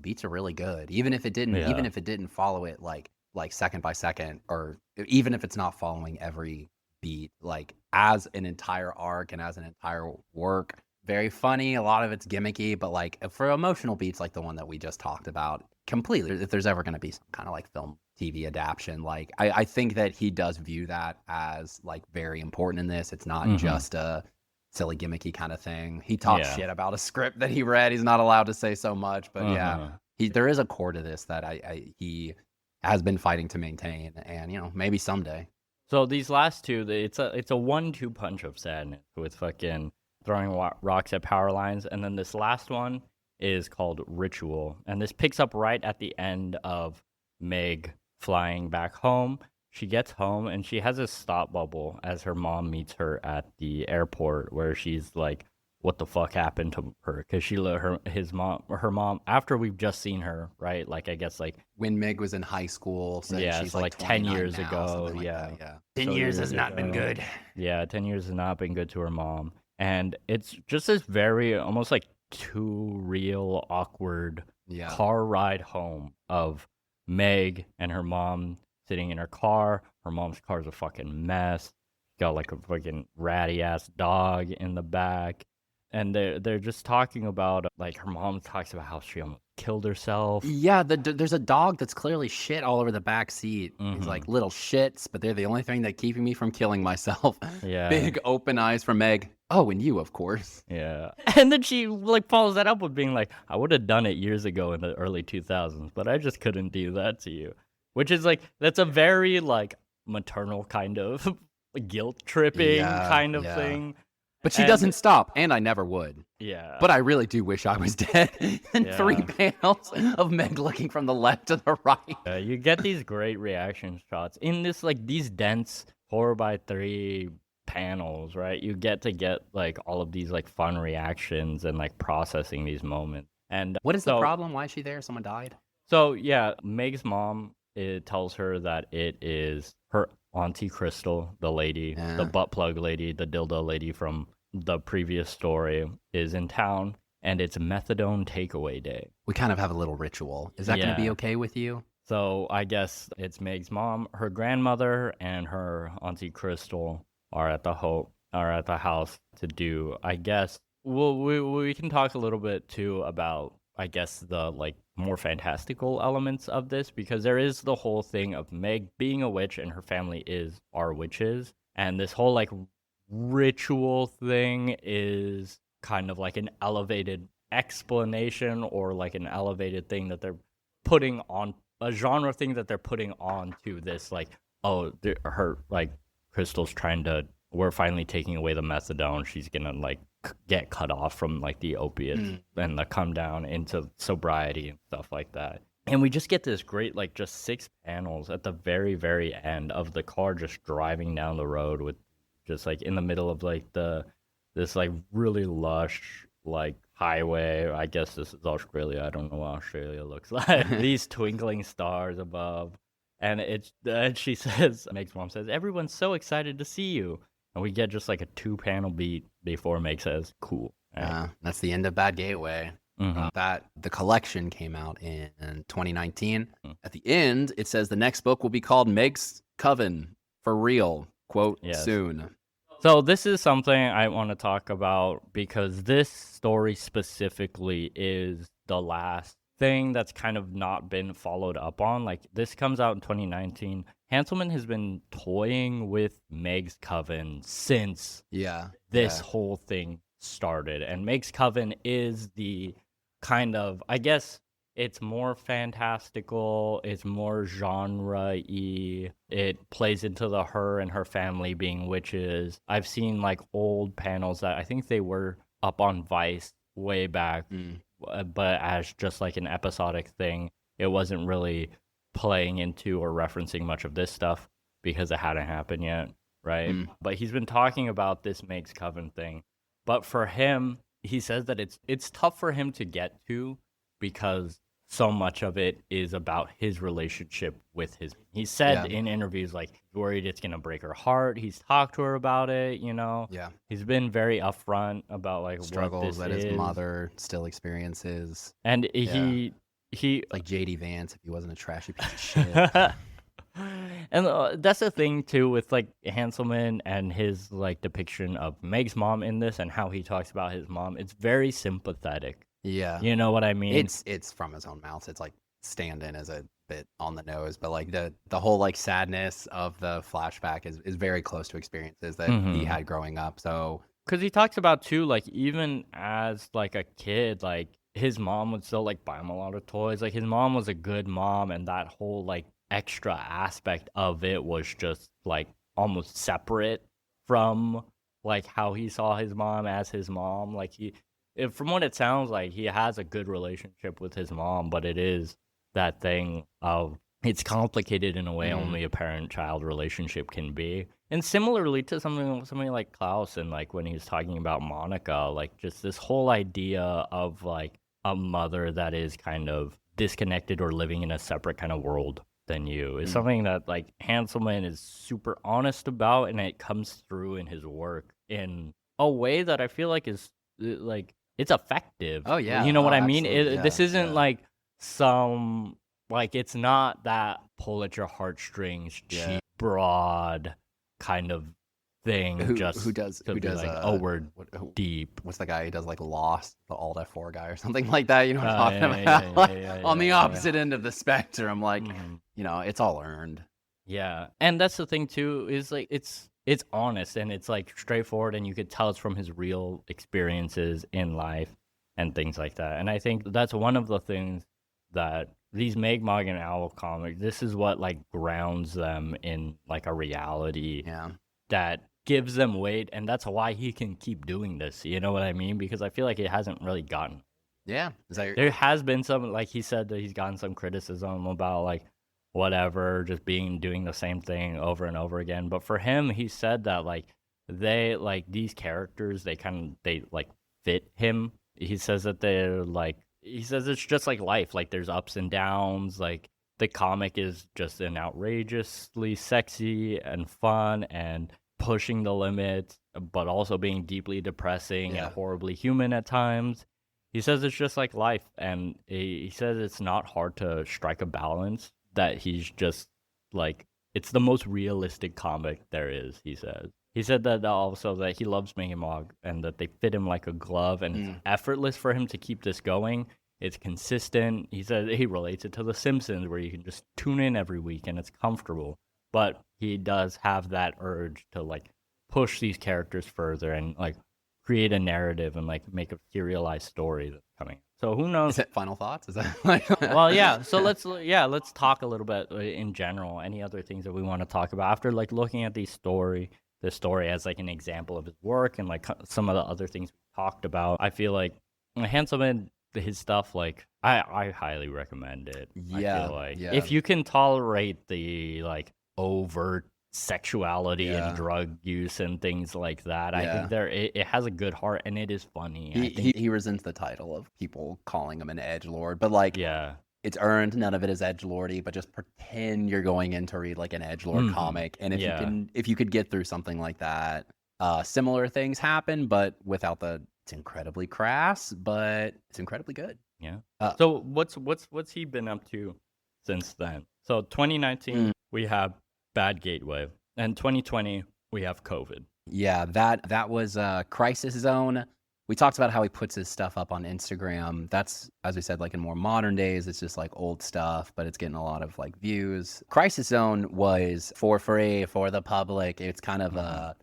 beats are really good. Even if it didn't follow it like second by second, or even if it's not following every beat, like as an entire arc and as an entire work, very funny. A lot of it's gimmicky, but like for emotional beats like the one that we just talked about, completely, if there's ever going to be some kind of like film TV adaptation, like I think that he does view that as like very important in this. It's not
Mhm.
just a silly gimmicky kind of thing. He talks
Yeah.
shit about a script that he read. He's not allowed to say so much, but yeah,
Uh-huh.
there is a core to this that he has been fighting to maintain, and maybe someday.
So these last two, it's a 1-2 punch of sadness with fucking throwing rocks at power lines, and then this last one is called Ritual, and this picks up right at the end of Megg flying back home. She gets home and she has a stop bubble as her mom meets her at the airport, where she's like, what the fuck happened to her? Because she let her mom, after we've just seen her, right? Like, I guess like,
When Megg was in high school, so
yeah,
she's
so like 10
29
years
now,
ago,
something like
yeah.
that, yeah.
10
10 years
years
has not been
ago.
good.
Yeah, 10 years has not been good to her mom. And it's just this very, almost like too real, awkward
Yeah.
car ride home of Megg and her mom sitting in her car. Her mom's car's a fucking mess. Got like a fucking ratty ass dog in the back. And they're just talking about, like, her mom talks about how she almost killed herself.
Yeah, there's a dog that's clearly shit all over the back seat. He's
Mhm.
like, little shits, but they're the only thing that keeping me from killing myself.
Yeah.
Big open eyes from Megg. Oh, and you, of course.
Yeah. And then she like follows that up with being like, I would have done it years ago in the early 2000s, but I just couldn't do that to you. Which is like, that's a very like maternal kind of guilt tripping
Yeah,
kind of
yeah.
thing.
But she
And-
doesn't stop, and I never would.
Yeah.
But I really do wish I was dead. And 3
Yeah.
panels of Megg looking from the left to the right.
You get these great reaction shots in this, like, these dense 4x3 panels, right? You get like all of these like fun reactions and like processing these moments. And
What is the
so-
problem? Why is she there? Someone died?
So yeah, Meg's mom, it tells her that it is her auntie Crystal, the lady,
Yeah.
the butt plug lady, the dildo lady from the previous story, is in town, and it's methadone takeaway day.
We kind of have a little ritual. Is that going to be
Yeah.
okay with you?
So I guess it's Meg's mom, her grandmother, and her auntie Crystal are at the house to do. I guess we can talk a little bit too about, I guess, the like more fantastical elements of this, because there is the whole thing of Megg being a witch and her family are witches, and this whole like ritual thing is kind of like an elevated explanation, or like an elevated thing that they're putting on, a genre thing that they're putting on to this, like, oh, her like Crystal's we're finally taking away the methadone, she's gonna like get cut off from like the opiates and the come down into sobriety and stuff like that. And we just get this great like just 6 panels at the very, very end of the car just driving down the road, with just like in the middle of like this like really lush like highway. I guess this is Australia. I don't know what Australia looks like. These twinkling stars above. And she says, Meg's mom says, everyone's so excited to see you. And we get just like a 2-panel beat before Megg says, cool. Right?
That's the end of Bad Gateway.
Mhm.
That the collection came out in 2019. At the end, it says the next book will be called Megg's Coven for real. Quote,
Yes.
soon.
So this is something I want to talk about, because this story specifically is the last thing that's kind of not been followed up on. Like, this comes out in 2019. Hanselmann has been toying with Megg's Coven since
Yeah.
this whole thing started. And Megg's Coven is the kind of, I guess, it's more fantastical, it's more genre-y. It plays into her and her family being witches. I've seen like old panels that I think they were up on Vice way back, but as just like an episodic thing. It wasn't really playing into or referencing much of this stuff because it hadn't happened yet, right? But he's been talking about this Megg's Coven thing But for him, he says that it's tough for him to get to because so much of it is about his relationship with his. He said in interviews like he's worried it's gonna break her heart. He's talked to her about it, you know.
Yeah.
He's been very upfront about like
Struggles
what
that
this
his
is.
mother still experiences.
And he
Like JD Vance if he wasn't a trashy piece of shit.
and that's the thing too with like Hanselmann and his like depiction of Meg's mom in this and how he talks about his mom. It's very sympathetic.
Yeah.
You know what I mean?
It's from his own mouth. It's like stand-in is a bit on the nose, but like the whole like sadness of the flashback is very close to experiences that he had growing up. So
because he talks about too, like even as like a kid, like his mom would still like buy him a lot of toys. Like his mom was a good mom, and that whole like extra aspect of it was just like almost separate from like how he saw his mom as his mom. Like from what it sounds like, he has a good relationship with his mom, but it is that thing of it's complicated in a way only a parent-child relationship can be. And similarly to something like Klaus and like when he's talking about Monica, like just this whole idea of like a mother that is kind of disconnected or living in a separate kind of world than you is something that like Hanselmann is super honest about, and it comes through in his work in a way that I feel like is like it's effective.
Oh yeah.
You know what I mean?
Absolutely.
This isn't like some like it's not that pull at your heartstrings, cheap, broad kind of thing.
Who
just
does
to be like, oh, we're deep.
What's the guy who does like Lost, the Alt F4 guy or something like that? You know what I'm talking about? On the opposite end of the spectrum, like you know, it's all earned.
Yeah, and that's the thing too is like it's honest and it's like straightforward, and you could tell it's from his real experiences in life and things like that. And I think that's one of the things that these Megg, Mogg, and Owl comics, this is what like grounds them in like a reality that gives them weight, and that's why he can keep doing this. You know what I mean? Because I feel like it hasn't really gotten.
Yeah,
there has been some, like he said that he's gotten some criticism about like whatever, just doing the same thing over and over again. But for him, he said that like they like these characters, they like fit him. He says that they're like. He says it's just like life. Like there's ups and downs. Like the comic is just an outrageously sexy and fun and pushing the limits, but also being deeply depressing and horribly human at times. He says it's just like life, and he says it's not hard to strike a balance. That he's just like it's the most realistic comic there is. He says. He said that also that he loves Megg and Mogg and that they fit him like a glove, and it's effortless for him to keep this going. It's consistent. He said he relates it to The Simpsons, where you can just tune in every week and it's comfortable. But he does have that urge to like push these characters further and like create a narrative and like make a serialized story that's coming. So who knows?
Is it final thoughts? Is that like
well, yeah. So let's talk a little bit in general. Any other things that we want to talk about after like looking at this story as like an example of his work and like some of the other things we talked about. I feel like Hanselmann, his stuff, like I highly recommend it.
Yeah,
I feel like if you can tolerate the like overt sexuality and drug use and things like that, I think it has a good heart and it is funny.
He resents the title of people calling him an edgelord, but like it's earned. None of it is edgelordy, but just pretend you're going in to read like an edgelord comic, and if you could get through something like that, similar things happen, but without the. It's incredibly crass, but it's incredibly good.
Yeah. So what's he been up to since then? So 2019 we have Bad Gateway, and 2020 we have Coven.
Yeah, that was Crisis Zone. We talked about how he puts his stuff up on Instagram. That's, as we said, like in more modern days, it's just like old stuff, but it's getting a lot of like views. Crisis Zone was for free for the public. It's kind of a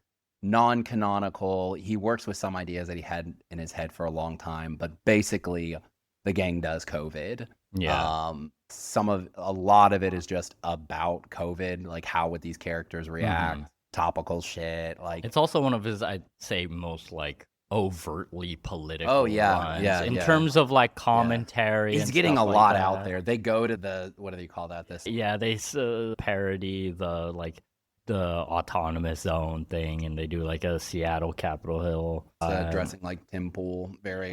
non-canonical. He works with some ideas that he had in his head for a long time, but basically the gang does COVID.
Yeah.
A lot of it is just about COVID, like how would these characters react, topical shit. Like
it's also one of his, I'd say, most like overtly political ones, in terms of like commentary.
He's getting a lot out there. They go to the, what do they call that?
They parody the like the autonomous zone thing, and they do like a Seattle Capitol Hill.
Dressing like Tim Pool, very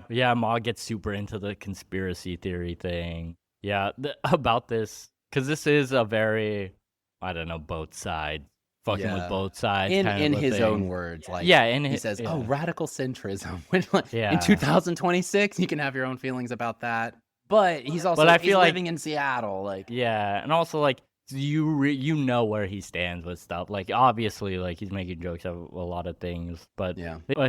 Yeah. Mogg gets super into the conspiracy theory thing. Yeah, about this, because this is a very, I don't know, both sides fucking with both sides.
In his
thing.
own words, like he says, "Oh, radical centrism." In 2026, you can have your own feelings about that, but he's also he's living in Seattle, like
and also like you know where he stands with stuff. Like obviously, like he's making jokes of a lot of things, but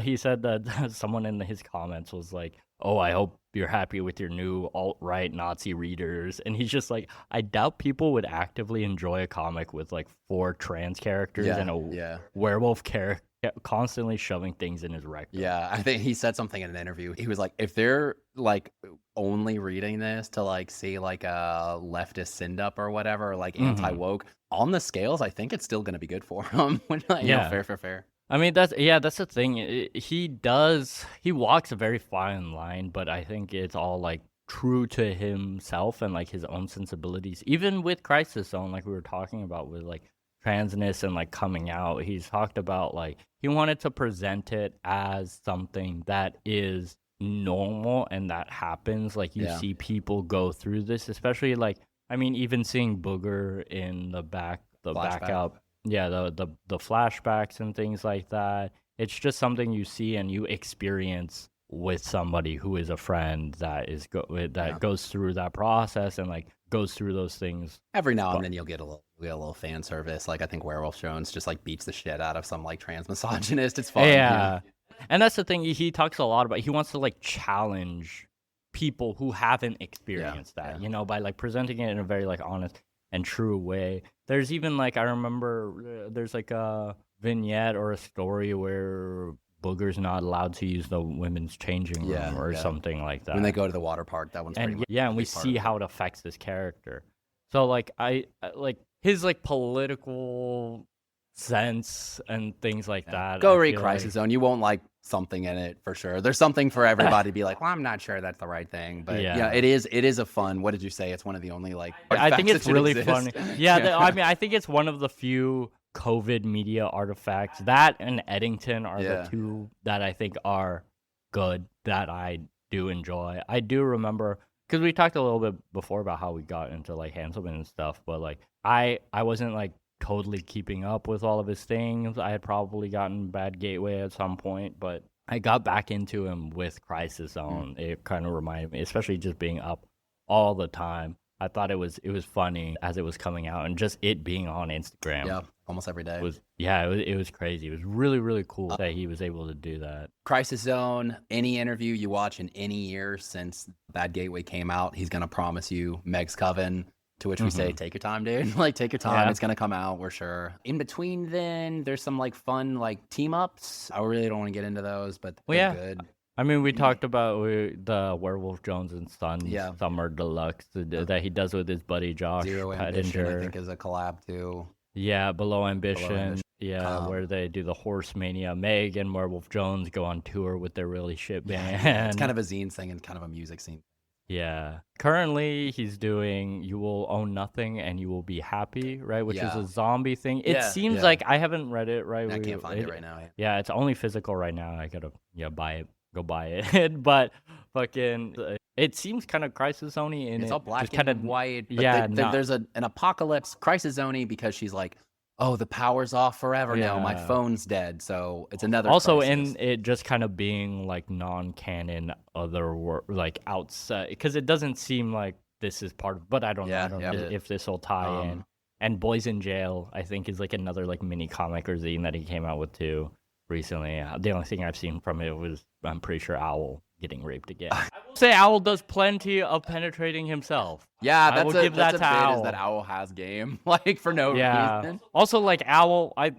he said that someone in his comments was like, "Oh, I hope you're happy with your new alt-right Nazi readers," and he's just like, I doubt people would actively enjoy a comic with like 4 trans characters and a werewolf character constantly shoving things in his rectum.
Yeah, I think he said something in an interview. He was like, if they're like only reading this to like see like a leftist send-up or whatever, or like anti-woke, on the scales, I think it's still going to be good for him. Fair.
I mean, that's the thing. He walks a very fine line, but I think it's all like true to himself and like his own sensibilities. Even with Crisis Zone, like we were talking about with like transness and like coming out, he's talked about like he wanted to present it as something that is normal and that happens. Like you see people go through this, especially like, I mean, even seeing Booger in the backup. Yeah, the flashbacks and things like that. It's just something you see and you experience with somebody who is a friend that is goes through that process and like goes through those things.
Every now and then you'll get a little fan service. Like I think Werewolf Jones just like beats the shit out of some like trans misogynist. It's fun.
Yeah. And that's the thing he talks a lot about. He wants to like challenge people who haven't experienced that, you know, by like presenting it in a very like honest and true way. There's even like, I remember there's like a vignette or a story where Booger's not allowed to use the women's changing room or something like that.
When they go to the water park, that one's pretty much
and we see how it affects his character. So like I like his like political sense and things like that.
Go read Crisis Zone. You won't like something in it for sure. There's something for everybody to be like, well, I'm not sure that's the right thing, but it is a fun. What did you say? It's one of the only like.
I think it's really funny. I mean, I think it's one of the few COVID media artifacts. That and Eddington are the two that I think are good that I do enjoy. I do remember because we talked a little bit before about how we got into like Hanselmann and stuff, but like I wasn't like totally keeping up with all of his things. I had probably gotten Bad Gateway at some point, but I got back into him with Crisis Zone. It kind of reminded me, especially just being up all the time. I thought it was funny as it was coming out, and just it being on Instagram.
Yeah, almost every day.
It was crazy. It was really, really cool that he was able to do that.
Crisis Zone, any interview you watch in any year since Bad Gateway came out, he's going to promise you Megg's Coven. To which we say, take your time, dude. Like, take your time. It's going to come out, we're sure. In between then, there's some, like, fun, like, team-ups. I really don't want to get into those, but they're good.
I mean, we talked about the Werewolf Jones and Sons Summer Deluxe that he does with his buddy Josh
Zero Ambition, I think, is a collab, too.
Yeah, Below Ambition. Yeah, where they do the Horse Mania. Megg and Werewolf Jones go on tour with their really shit band.
It's kind of a zine thing and kind of a music scene.
Yeah. Currently, he's doing You Will Own Nothing and You Will Be Happy, right? Which is a zombie thing. It seems like I haven't read it, right?
I can't find it right now.
Yeah, it's only physical right now. I gotta buy it. Go buy it. But fucking, it seems kind of Crisis Zone-y in
it's
it.
All black
kind
and white. But there's an apocalypse Crisis Zone-y because she's like, oh, the power's off forever now. My phone's dead. So it's another
also
crisis.
In it just kind of being like non-canon like outside, because it doesn't seem like this is part of, but I don't know if this will tie in. And Boys in Jail, I think, is like another like mini comic or zine that he came out with too recently. The only thing I've seen from it was, I'm pretty sure, Owl getting raped again. I will say Owl does plenty of penetrating himself.
Yeah, that's
a bit
is that Owl has game, like, for no reason.
Also, like, Owl, I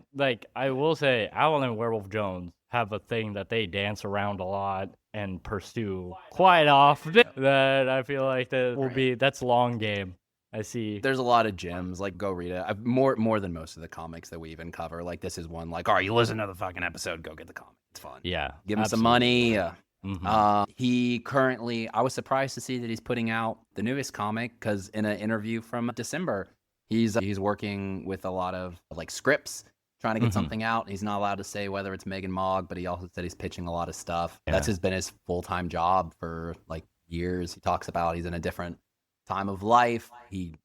will say Owl and Werewolf Jones have a thing that they dance around a lot and pursue quite often that I feel like that's long game. I see.
There's a lot of gems. Like, go read it. More than most of the comics that we even cover. Like, this is one. Like, all right, you listen to the fucking episode. Go get the comic. It's fun.
Yeah.
Give him some money. He currently, I was surprised to see that he's putting out the newest comic because in an interview from December, He's working with a lot of like scripts, trying to get
Hmm.
something out. He's not allowed to say whether it's Megg and Mogg, but he also said he's pitching a lot of stuff. That's
Yeah.
been his full-time job for like years. He talks about he's in a different time of life. He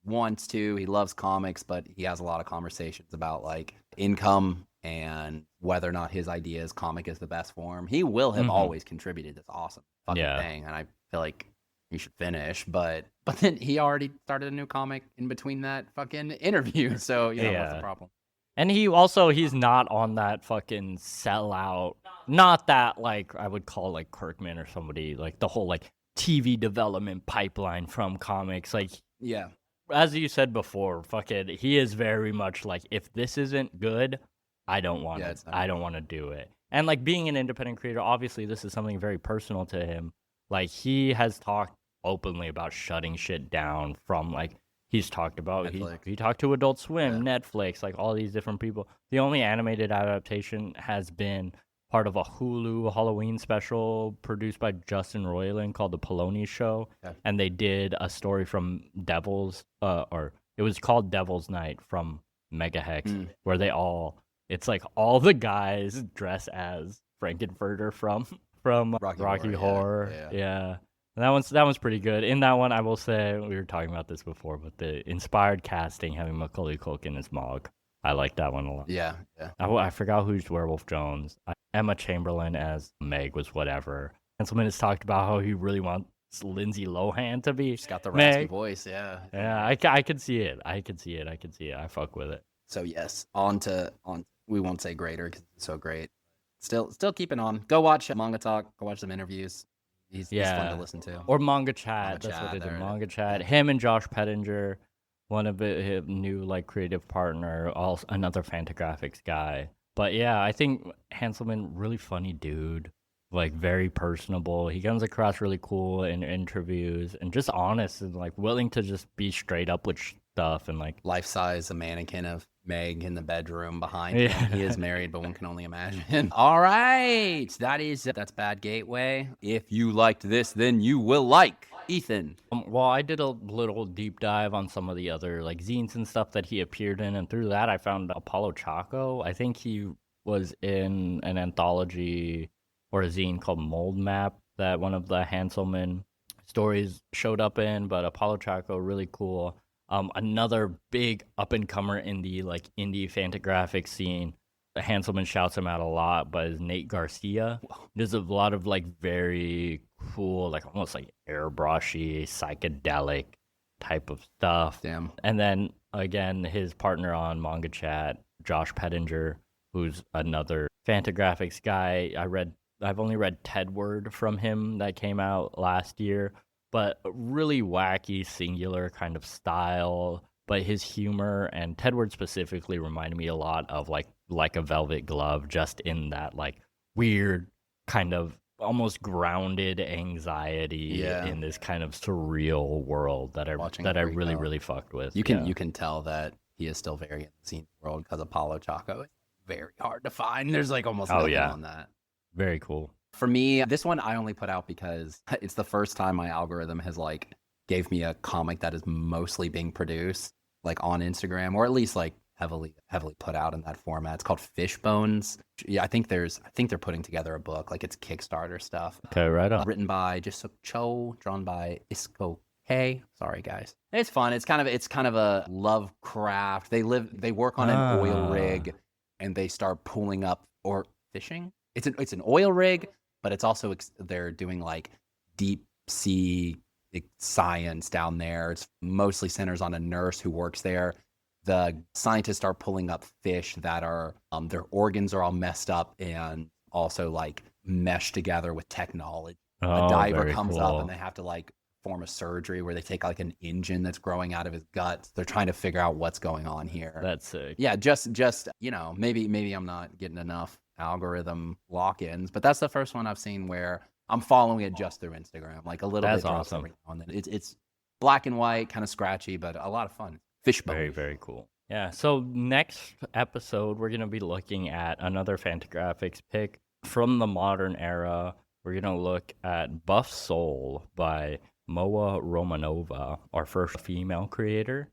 he loves comics, but he has a lot of conversations about like income and whether or not his ideas comic is the best form. He will have
Hmm.
always contributed this awesome fucking
Yeah.
thing, and I feel like he should finish. But then he already started a new comic in between that fucking interview. So what's the
Yeah.
problem?
And he's not on that fucking sellout. Not that like I would call like Kirkman or somebody like the whole like TV development pipeline from comics. Like
Yeah,
as you said before, fucking he is very much like if this isn't good, I don't want
yeah,
to
it's not
I
good.
don't want to do it. And like being an independent creator, obviously this is something very personal to him. Like he has talked openly about shutting shit down from like he's talked about
Netflix.
he talked to Adult Swim,
Yeah.
Netflix, like all these different people. The only animated adaptation has been part of a Hulu Halloween special produced by Justin Roiland called The Polonius Show.
Okay.
And they did a story from Devil's or it was called Devil's Night from Megahex, where it's like all the guys dress as Frankenfurter from Rocky Horror.
Yeah.
Yeah. And that one's pretty good. In that one, I will say we were talking about this before, but the inspired casting having Macaulay Culkin as Mogg, I like that one a lot.
Yeah, yeah.
I forgot who's Werewolf Jones. Emma Chamberlain as Megg was whatever. Hanselmann has talked about how he really wants Lindsay Lohan to be
She's got the raspy
Megg.
voice. Yeah.
Yeah, I could see it. I could see it. I fuck with it.
So yes, on. We won't say greater because it's so great. Still keeping on. Go watch Manga Talk. Go watch some interviews. He's fun to listen to.
Or Manga Chat.
Manga
That's what
Chat,
it is.
there it is.
Manga Chat. Him and Josh Pettinger, one of his new like creative partner, also another Fantagraphics guy. But yeah, I think Hanselmann, really funny dude, like very personable. He comes across really cool in interviews and just honest and like willing to just be straight up with stuff and like
Life size, a mannequin of Megg in the bedroom behind him.
Yeah.
He is married, but one can only imagine. All right, that's Bad Gateway. If you liked this, then you will like Ethan.
Well, I did a little deep dive on some of the other like zines and stuff that he appeared in, and through that I found Apollo Chaco. I think he was in an anthology or a zine called Mold Map that one of the Hanselmann stories showed up in, but Apollo Chaco, really cool. Another big up and comer in the like indie Fantagraphics scene. Hanselmann shouts him out a lot, but is Nate Garcia. There's a lot of like very cool, like almost like airbrushy, psychedelic type of stuff.
Damn.
And then again, his partner on Manga Chat, Josh Pettinger, who's another Fantagraphics guy. I've only read Tedward from him that came out last year, but really wacky, singular kind of style. But his humor and Tedward specifically reminded me a lot of like a Velvet Glove, just in that like weird kind of almost grounded anxiety in this kind of surreal world that I really fucked with.
You can tell that he is still very in the scene world because Apollo Chaco is very hard to find. There's like almost nothing on that.
Very cool.
For me, this one I only put out because it's the first time my algorithm has like gave me a comic that is mostly being produced like on Instagram, or at least like heavily put out in that format. It's called Fishbones. Yeah, I think they're putting together a book, like it's Kickstarter stuff.
Okay, right on.
Written by Jisuk Cho, drawn by Isko K. Sorry guys. It's fun. It's kind of a Lovecraft. They work on an oil rig and they start pulling up or fishing. It's an oil rig, but it's also they're doing like deep sea science down there. It's mostly centers on a nurse who works there. The scientists are pulling up fish that are their organs are all messed up and also like meshed together with technology. A diver comes up and they have to like perform a surgery where they take like an engine that's growing out of his guts. They're trying to figure out what's going on here.
That's sick.
Yeah, just maybe I'm not getting enough algorithm lock-ins, but that's the first one I've seen where I'm following it just through Instagram, like a little bit. That's awesome. Every now and then. It's black and white, kind of scratchy, but a lot of fun. Fishbone.
Very, very cool. Yeah. So next episode, we're gonna be looking at another Fantagraphics pick from the modern era. We're gonna look at Buff Soul by Moa Romanova, our first female creator.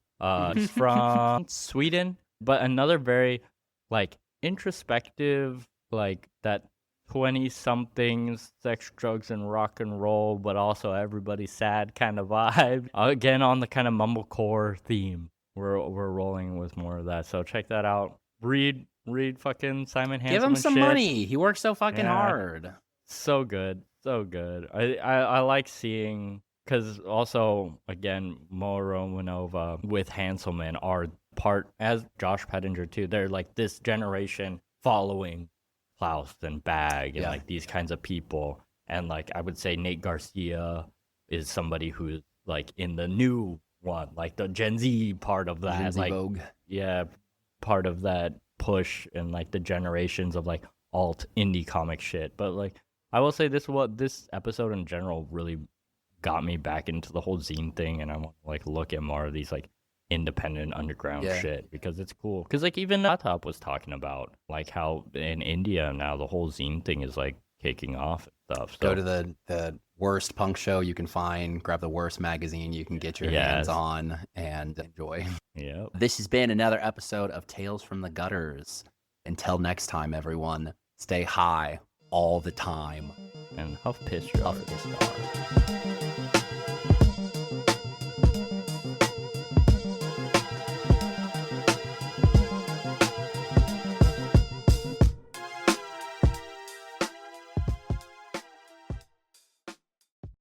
He's from Sweden, but another very like introspective, like that 20-somethings, sex, drugs, and rock and roll, but also everybody's sad kind of vibe. Again, on the kind of mumblecore theme. We're rolling with more of that. So check that out. Read fucking Simon Hanselmann.
Give him some
shit.
money. He works so fucking
Yeah.
hard.
So good. So good. I like seeing, because also, again, Mo Romanova with Hanselmann are part, as Josh Pettinger too, they're like this generation following Klaus and Bag and
Yeah.
like these kinds of people. And like I would say Nate Garcia is somebody who's like in the new one, like the Gen Z part of that.
Gen Z
like
Vogue.
yeah, part of that push and like the generations of like alt indie comic shit. But like I will say this episode in general really got me back into the whole zine thing, and I want to like look at more of these like independent underground
Yeah.
shit because it's cool. Because like even Top was talking about like how in India now the whole zine thing is like kicking off and stuff. So
Go to the worst punk show you can find, grab the worst magazine you can get your hands
Yes.
on, and enjoy.
yeah.
This has been another episode of Tales from the Gutters. Until next time, everyone, stay high all the time.
And Huff Piss Jar.
Huff this jar.